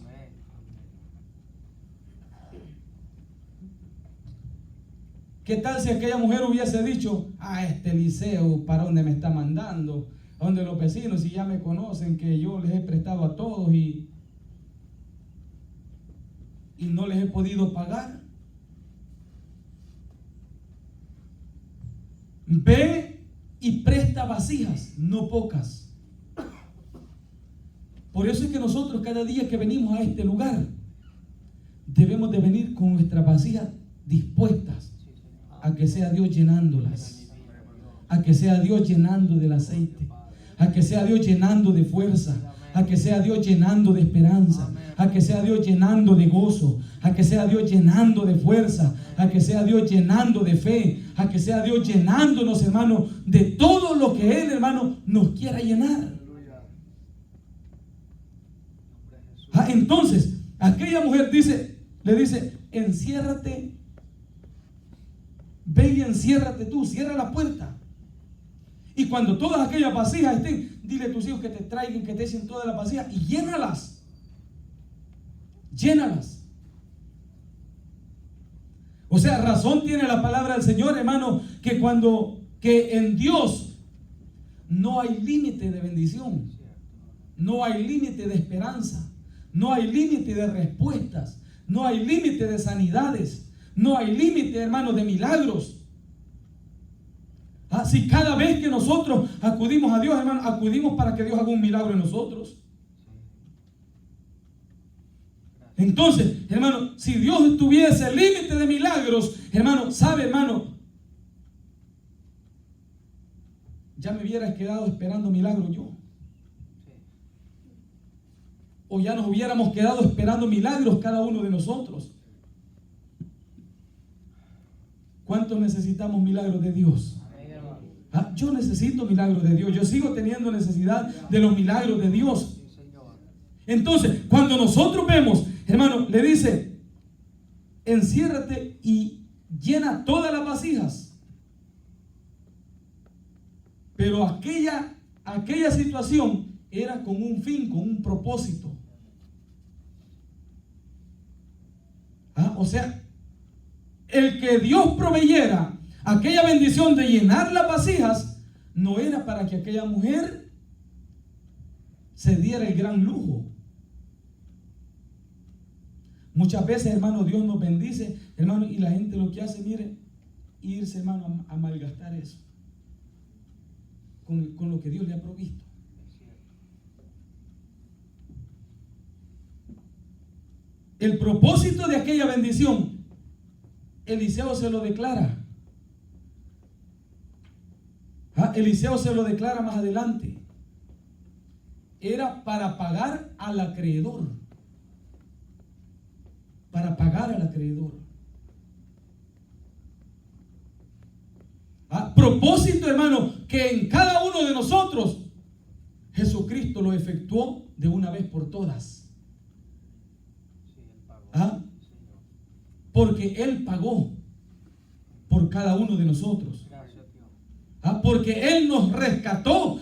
¿Qué tal si aquella mujer hubiese dicho, este Eliseo, ¿para dónde me está mandando? A donde los vecinos, si ya me conocen, que yo les he prestado a todos y no les he podido pagar. Ve y presta vasijas, no pocas. Por eso es que nosotros cada día que venimos a este lugar debemos de venir con nuestras vasijas dispuestas a que sea Dios llenándolas, a que sea Dios llenando del aceite, a que sea Dios llenando de fuerza, a que sea Dios llenando de esperanza, a que sea Dios llenando de gozo, a que sea Dios llenando de fuerza, a que sea Dios llenando de fe, a que sea Dios llenándonos, hermano, de todo lo que Él, hermano, nos quiera llenar. Entonces, aquella mujer le dice, enciérrate, ve y enciérrate tú, cierra la puerta. Y cuando todas aquellas vasijas estén, dile a tus hijos que te traigan, que te echen todas las vasijas y llénalas. Llénalas. O sea, razón tiene la palabra del Señor, hermano, que en Dios no hay límite de bendición, no hay límite de esperanza, no hay límite de respuestas, no hay límite de sanidades, no hay límite, hermano, de milagros. Si cada vez que nosotros acudimos a Dios, hermano, acudimos para que Dios haga un milagro en nosotros. Entonces, hermano, si Dios tuviese límite de milagros, hermano, sabe, hermano, ya me hubieras quedado esperando milagros yo. O ya nos hubiéramos quedado esperando milagros cada uno de nosotros. ¿Cuántos necesitamos milagros de Dios? Yo necesito milagros de Dios. Yo sigo teniendo necesidad de los milagros de Dios. Entonces, cuando nosotros vemos, hermano, le dice, enciérrate y llena todas las vasijas. Pero aquella situación era con un fin, con un propósito. O sea, el que Dios proveyera aquella bendición de llenar las vasijas no era para que aquella mujer se diera el gran lujo. Muchas veces, hermano, Dios nos bendice, hermano, y la gente lo que hace, mire, irse, hermano, a malgastar eso con lo que Dios le ha provisto. El propósito de aquella bendición, Eliseo se lo declara. Eliseo se lo declara más adelante. Era para pagar al acreedor. Para pagar al acreedor. Propósito, hermano, que en cada uno de nosotros Jesucristo lo efectuó de una vez por todas. Porque Él pagó por cada uno de nosotros. Porque Él nos rescató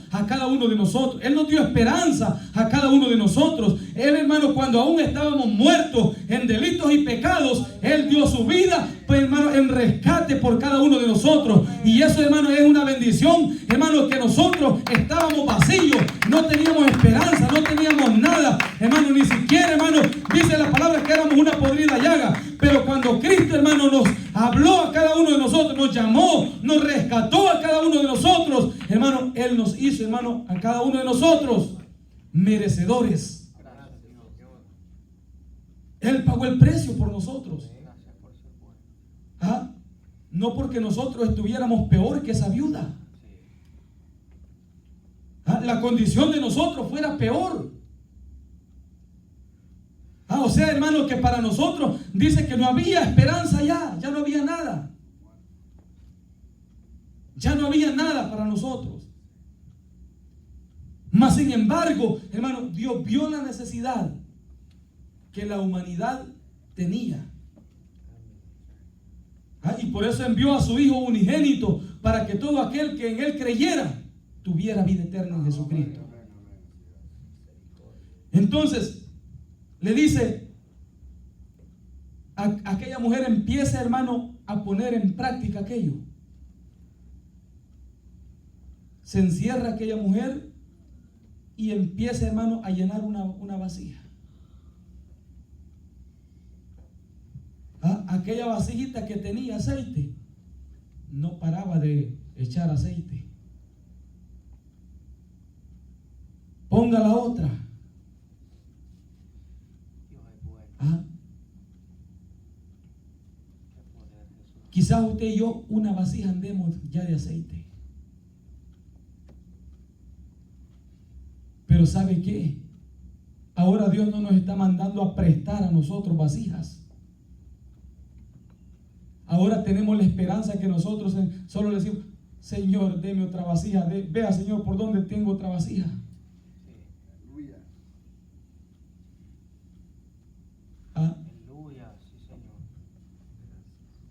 uno de nosotros. Él nos dio esperanza a cada uno de nosotros. Él, hermano, cuando aún estábamos muertos en delitos y pecados, Él dio su vida, pues, hermano, en rescate por cada uno de nosotros. Y eso, hermano, es una bendición, hermano, que nosotros estábamos vacíos, no teníamos esperanza, no teníamos nada, hermano, ni siquiera, hermano, dice la palabra que éramos una podrida llaga. Pero cuando Cristo, hermano, nos habló a cada uno de nosotros, nos llamó, nos rescató a cada uno de nosotros, hermano, Él nos hizo, hermano, a cada uno de nosotros merecedores. Gracias, Señor. Qué bueno. Él pagó el precio por nosotros. Gracias por ser bueno. ¿Ah? No porque nosotros estuviéramos peor que esa viuda. Sí. ¿Ah? La condición de nosotros fuera peor. O sea, hermano, que para nosotros dice que no había esperanza ya no había nada. Ya no había nada para nosotros. Mas sin embargo, hermano, Dios vio la necesidad que la humanidad tenía. Y por eso envió a su Hijo unigénito para que todo aquel que en Él creyera tuviera vida eterna en Jesucristo. Entonces, le dice a aquella mujer, empieza, hermano, a poner en práctica aquello. Se encierra aquella mujer y empieza, hermano, a llenar una vasija. Aquella vasijita que tenía aceite, no paraba de echar aceite. Ponga la otra. Dios es bueno. Qué poder, Jesús. Quizás usted y yo una vasija andemos ya de aceite. Pero ¿sabe qué? Ahora Dios no nos está mandando a prestar a nosotros vasijas. Ahora tenemos la esperanza que nosotros solo le decimos, Señor, deme otra vasija. Vea, Señor, por dónde tengo otra vasija. Sí. ¿Ah? Aleluya, sí, Señor.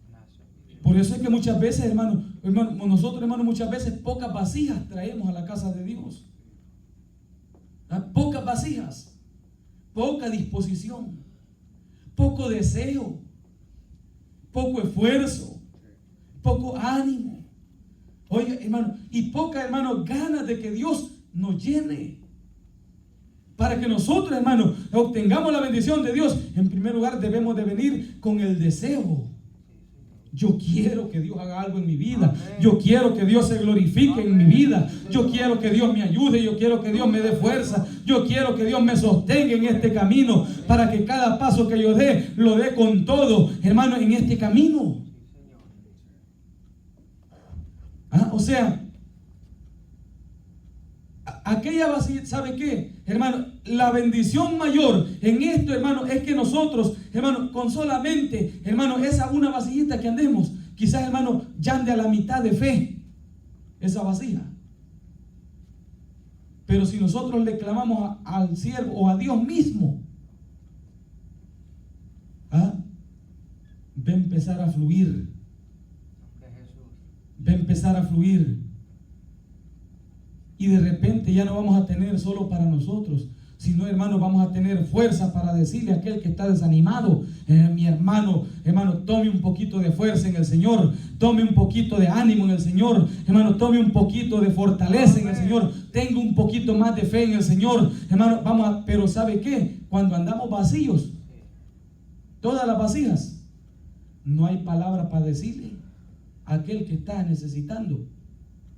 Gracias, mi Dios. Por eso es que muchas veces, hermano, nosotros, hermano, muchas veces pocas vasijas traemos a la casa de Dios. Pocas vasijas, poca disposición, poco deseo, poco esfuerzo, poco ánimo. Oiga, hermano, y poca, hermano, ganas de que Dios nos llene. Para que nosotros, hermano, obtengamos la bendición de Dios, en primer lugar debemos de venir con el deseo. Yo quiero que Dios haga algo en mi vida. Yo quiero que Dios se glorifique en mi vida. Yo quiero que Dios me ayude. Yo quiero que Dios me dé fuerza. Yo quiero que Dios me sostenga en este camino, para que cada paso que yo dé, lo dé con todo, hermano, en este camino. O sea, aquella vasija, ¿sabe qué? Hermano, la bendición mayor en esto, hermano, es que nosotros, hermano, con solamente, hermano, esa una vasijita que andemos, quizás, hermano, ya ande a la mitad de fe esa vasija. Pero si nosotros le clamamos al siervo o a Dios mismo, va a empezar a fluir. Va a empezar a fluir. Y de repente ya no vamos a tener solo para nosotros, sino, hermano, vamos a tener fuerza para decirle a aquel que está desanimado, mi hermano, tome un poquito de fuerza en el Señor, tome un poquito de ánimo en el Señor, hermano, tome un poquito de fortaleza en el Señor, tenga un poquito más de fe en el Señor, hermano, pero ¿sabe qué? Cuando andamos vacíos, todas las vasijas, no hay palabra para decirle a aquel que está necesitando.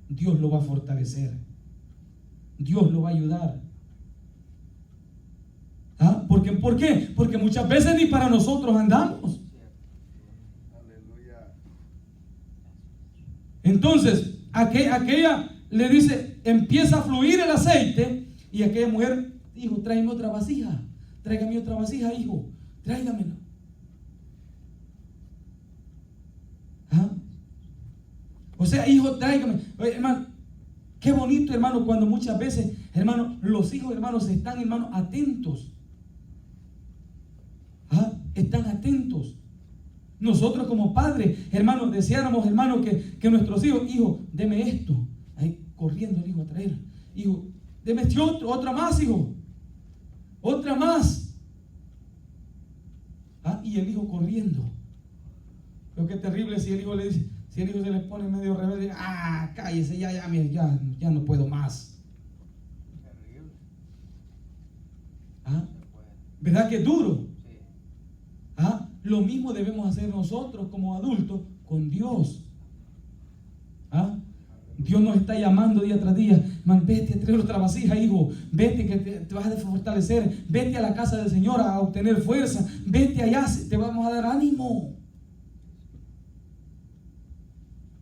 Dios lo va a fortalecer, Dios lo va a ayudar. ¿Por qué? Porque muchas veces ni para nosotros andamos. Aleluya. Entonces, aquella le dice, empieza a fluir el aceite, y aquella mujer dijo, tráigame otra vasija, tráigame otra vasija, hijo, tráigamela. O sea, hijo, tráigame. Oye, hermano, qué bonito, hermano, cuando muchas veces, hermano, los hijos, hermanos, están, hermano, atentos. Están atentos. Nosotros como padres, hermanos, deseáramos, hermano, que nuestros hijos, hijo, deme esto. Ay, corriendo el hijo a traer. Hijo, deme otra más, hijo. Otra más. Y el hijo corriendo. Pero qué terrible si el hijo le dice, si el hijo se le pone medio rebelde, cállese, ya no puedo más. Terrible. ¿Verdad que es duro? Sí. Lo mismo debemos hacer nosotros como adultos con Dios. Dios nos está llamando día tras día. Man, vete a traer otra vasija, hijo. Vete que te vas a fortalecer. Vete a la casa del Señor a obtener fuerza. Vete allá, te vamos a dar ánimo.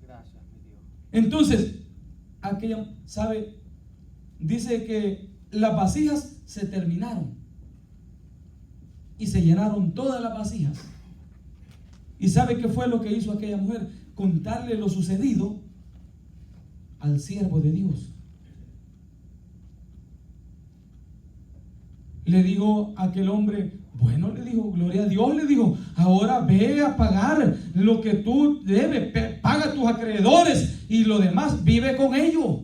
Gracias, mi Dios. Entonces, aquella, ¿sabe? Dice que las vasijas se terminaron y se llenaron todas las vasijas. ¿Y sabe qué fue lo que hizo aquella mujer? Contarle lo sucedido al siervo de Dios. Le dijo a aquel hombre, bueno, le dijo, gloria a Dios, le dijo, ahora ve a pagar lo que tú debes, paga a tus acreedores y lo demás vive con ellos.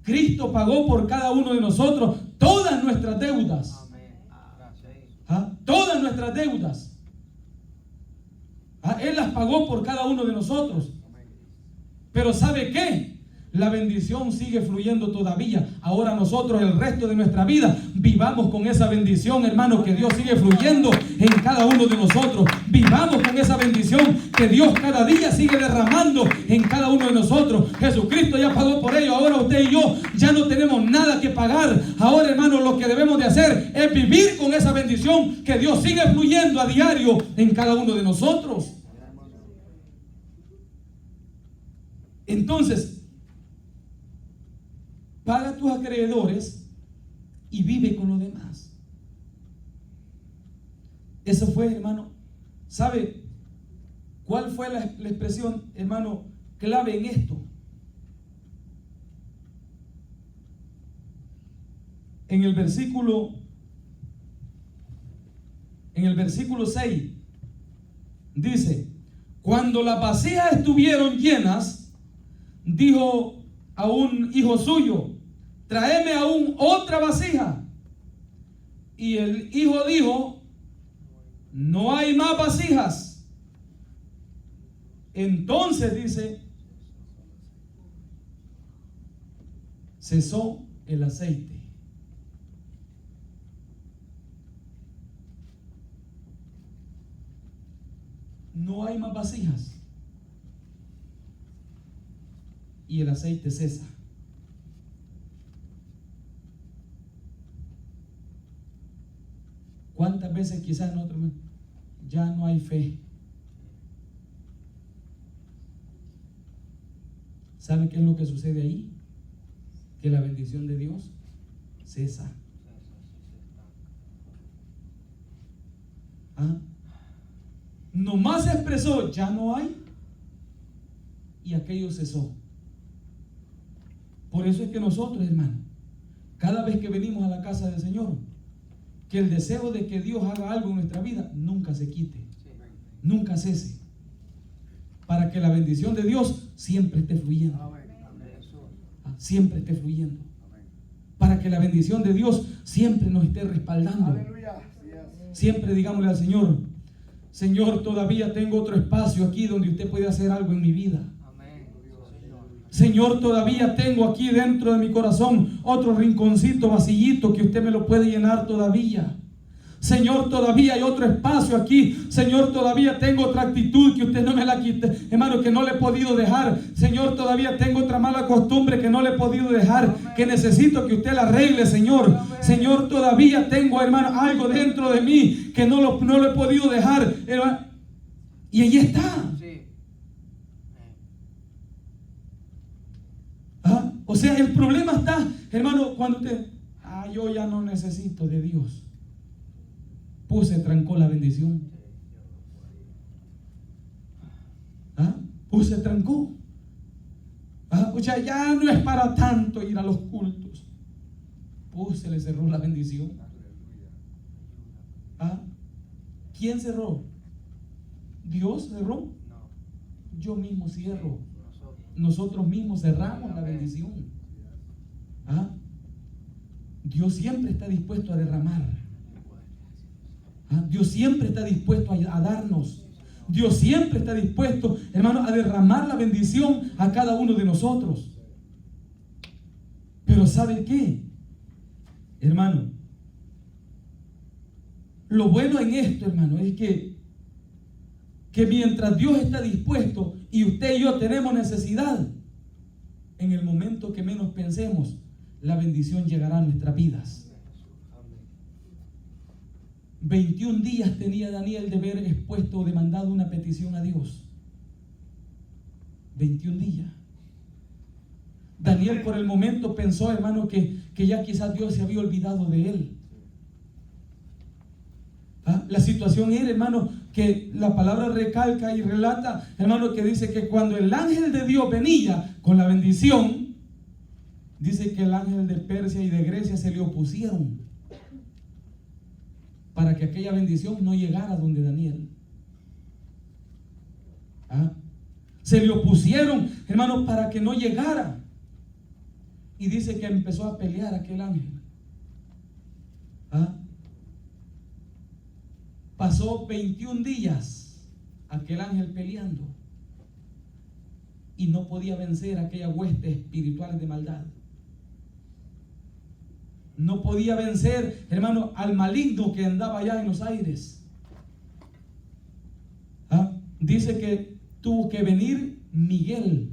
Cristo pagó por cada uno de nosotros todas nuestras deudas. Amén. Gracias. Todas nuestras deudas. Él las pagó por cada uno de nosotros. Pero ¿sabe qué? La bendición sigue fluyendo todavía. Ahora nosotros el resto de nuestra vida vivamos con esa bendición, hermano, que Dios sigue fluyendo en cada uno de nosotros. Vivamos con esa bendición que Dios cada día sigue derramando en cada uno de nosotros. Jesucristo ya pagó por ello. Ahora usted y yo ya no tenemos nada que pagar. Ahora, hermano, lo que debemos de hacer es vivir con esa bendición que Dios sigue fluyendo a diario en cada uno de nosotros. Entonces, paga a tus acreedores y vive con los demás. Eso fue, hermano. ¿Sabe cuál fue la expresión, hermano, clave en esto? En el versículo 6 dice: cuando las vasijas estuvieron llenas, dijo a un hijo suyo: tráeme aún otra vasija. Y el hijo dijo: no hay más vasijas. Entonces dice, cesó el aceite. No hay más vasijas. Y el aceite cesa. ¿Cuántas veces quizás nosotros ya no hay fe? ¿Sabe qué es lo que sucede ahí? Que la bendición de Dios cesa. Nomás se expresó, ya no hay, y aquello cesó. Por eso es que nosotros, hermano, cada vez que venimos a la casa del Señor, que el deseo de que Dios haga algo en nuestra vida nunca se quite, nunca cese, para que la bendición de Dios siempre esté fluyendo, siempre esté fluyendo, para que la bendición de Dios siempre nos esté respaldando. Siempre digámosle al Señor: Señor, todavía tengo otro espacio aquí donde usted puede hacer algo en mi vida. Señor, todavía tengo aquí dentro de mi corazón otro rinconcito, vasillito, que usted me lo puede llenar todavía. Señor, todavía hay otro espacio aquí. Señor, todavía tengo otra actitud que usted no me la quite, hermano, que no le he podido dejar. Señor, todavía tengo otra mala costumbre que no le he podido dejar, que necesito que usted la arregle, Señor. Señor, todavía tengo, hermano, algo dentro de mí que no lo he podido dejar, hermano. Y ahí está. O sea, el problema está, hermano, cuando usted, yo ya no necesito de Dios. Pues se trancó la bendición. Pues se trancó. O sea, ya no es para tanto ir a los cultos. Pues se le cerró la bendición. ¿Quién cerró? ¿Dios cerró? yo mismo cierro. Nosotros mismos cerramos la bendición. ¿Ah? Dios siempre está dispuesto a derramar. ¿Ah? Dios siempre está dispuesto a darnos. Dios siempre está dispuesto, hermano, a derramar la bendición a cada uno de nosotros. Pero ¿sabe qué? Hermano, lo bueno en esto, hermano, es que mientras Dios está dispuesto y usted y yo tenemos necesidad, en el momento que menos pensemos, la bendición llegará a nuestras vidas. 21 días tenía Daniel de haber expuesto o demandado una petición a Dios. 21 días. Daniel por el momento pensó, hermano, que ya quizás Dios se había olvidado de él. ¿Ah? La situación era, hermano, que la palabra recalca y relata, hermano, que dice que cuando el ángel de Dios venía con la bendición, dice que el ángel de Persia y de Grecia se le opusieron para que aquella bendición no llegara donde Daniel. ¿Ah? Se le opusieron, hermano, para que no llegara. Y dice que empezó a pelear aquel ángel. ¿Ah? Pasó 21 días aquel ángel peleando y no podía vencer aquellas huestes espirituales de maldad. No podía vencer, hermano, al maligno que andaba allá en los aires. ¿Ah? Dice que tuvo que venir Miguel,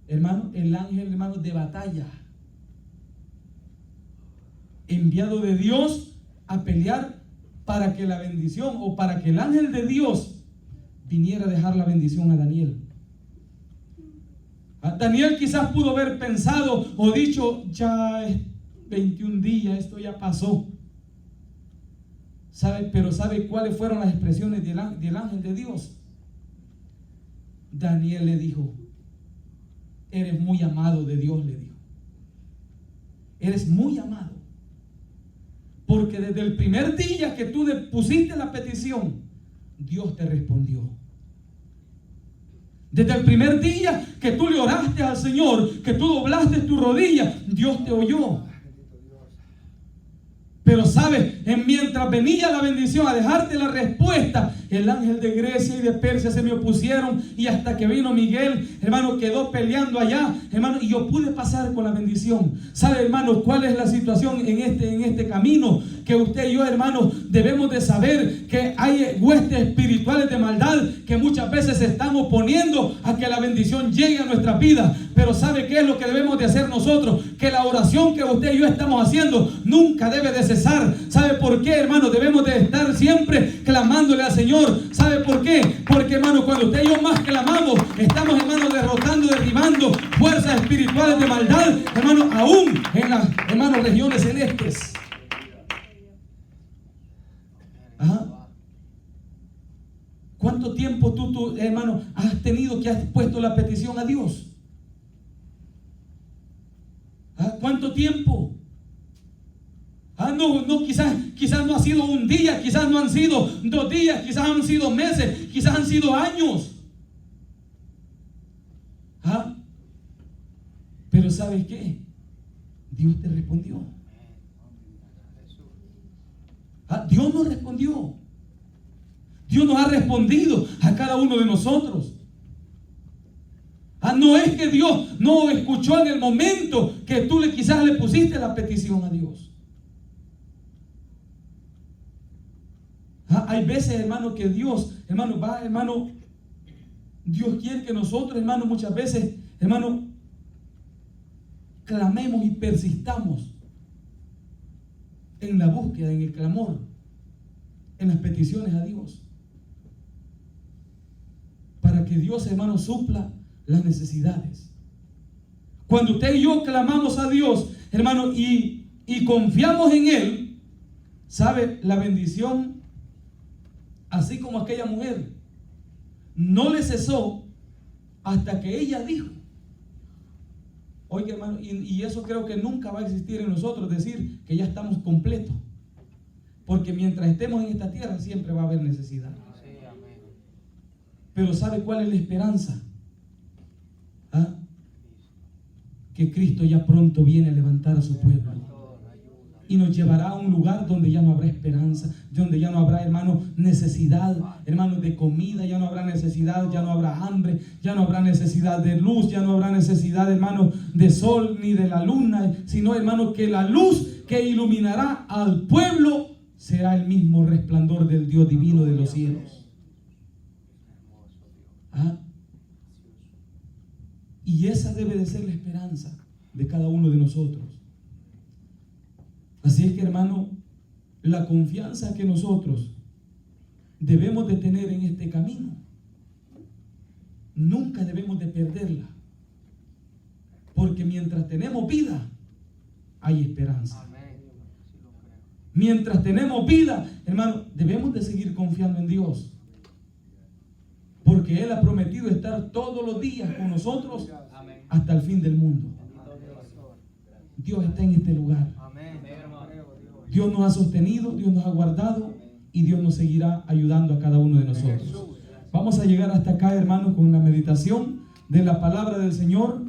hermano, el ángel, hermano, de batalla, enviado de Dios a pelear para que la bendición o para que el ángel de Dios viniera a dejar la bendición a Daniel. Daniel quizás pudo haber pensado o dicho, ya es 21 días, esto ya pasó. Pero ¿sabe cuáles fueron las expresiones del ángel de Dios? Daniel le dijo, eres muy amado de Dios, le dijo. Eres muy amado. Porque desde el primer día que tú pusiste la petición, Dios te respondió. Desde el primer día que tú le oraste al Señor, que tú doblaste tu rodilla, Dios te oyó. Pero sabes, mientras venía la bendición a dejarte la respuesta, el ángel de Grecia y de Persia se me opusieron, y hasta que vino Miguel, hermano, quedó peleando allá, hermano, y yo pude pasar con la bendición. ¿Sabe, hermano, cuál es la situación en este camino? Que usted y yo, hermano, debemos de saber que hay huestes espirituales de maldad que muchas veces se están oponiendo a que la bendición llegue a nuestra vida. Pero ¿sabe qué es lo que debemos de hacer nosotros? Que la oración que usted y yo estamos haciendo nunca debe de cesar. ¿Sabe por qué, hermano? Debemos de estar siempre clamándole al Señor. ¿Sabe por qué? Porque, hermano, cuando usted y yo más clamamos, estamos, hermano, derrotando, derribando fuerzas espirituales de maldad, hermano, aún en las, hermano, regiones celestes. Ajá. ¿Cuánto tiempo tú, hermano, has tenido que has puesto la petición a Dios? ¿Ah? ¿Cuánto tiempo? Quizás no ha sido un día, quizás no han sido 2 días, quizás han sido meses, quizás han sido años. ¿Ah? Pero ¿sabes qué? Dios te respondió. ¿Ah? Dios nos respondió. Dios nos ha respondido a cada uno de nosotros. No es que Dios no escuchó en el momento que tú quizás le pusiste la petición a Dios. Hay veces, hermano, que Dios, hermano, Dios quiere que nosotros, hermano, muchas veces, hermano, clamemos y persistamos en la búsqueda, en el clamor, en las peticiones a Dios, para que Dios, hermano, supla las necesidades. Cuando usted y yo clamamos a Dios, hermano, y confiamos en Él, ¿sabe? La bendición, así como aquella mujer, no le cesó hasta que ella dijo. Oiga, hermano, y eso creo que nunca va a existir en nosotros, decir que ya estamos completos, porque mientras estemos en esta tierra siempre va a haber necesidad. Pero ¿sabe cuál es la esperanza? ¿Ah? Que Cristo ya pronto viene a levantar a su pueblo y nos llevará a un lugar donde ya no habrá esperanza, donde ya no habrá, hermano, necesidad, hermanos, de comida, ya no habrá necesidad, ya no habrá hambre, ya no habrá necesidad de luz, ya no habrá necesidad, hermano, de sol ni de la luna, sino, hermano, que la luz que iluminará al pueblo será el mismo resplandor del Dios divino de los cielos. ¿Ah? Y esa debe de ser la esperanza de cada uno de nosotros. Así es que, hermano, la confianza que nosotros debemos de tener en este camino, nunca debemos de perderla. Porque mientras tenemos vida, hay esperanza. Mientras tenemos vida, hermano, debemos de seguir confiando en Dios. Porque Él ha prometido estar todos los días con nosotros hasta el fin del mundo. Dios está en este lugar. Dios nos ha sostenido, Dios nos ha guardado y Dios nos seguirá ayudando a cada uno de nosotros. Vamos a llegar hasta acá, hermanos, con la meditación de la palabra del Señor.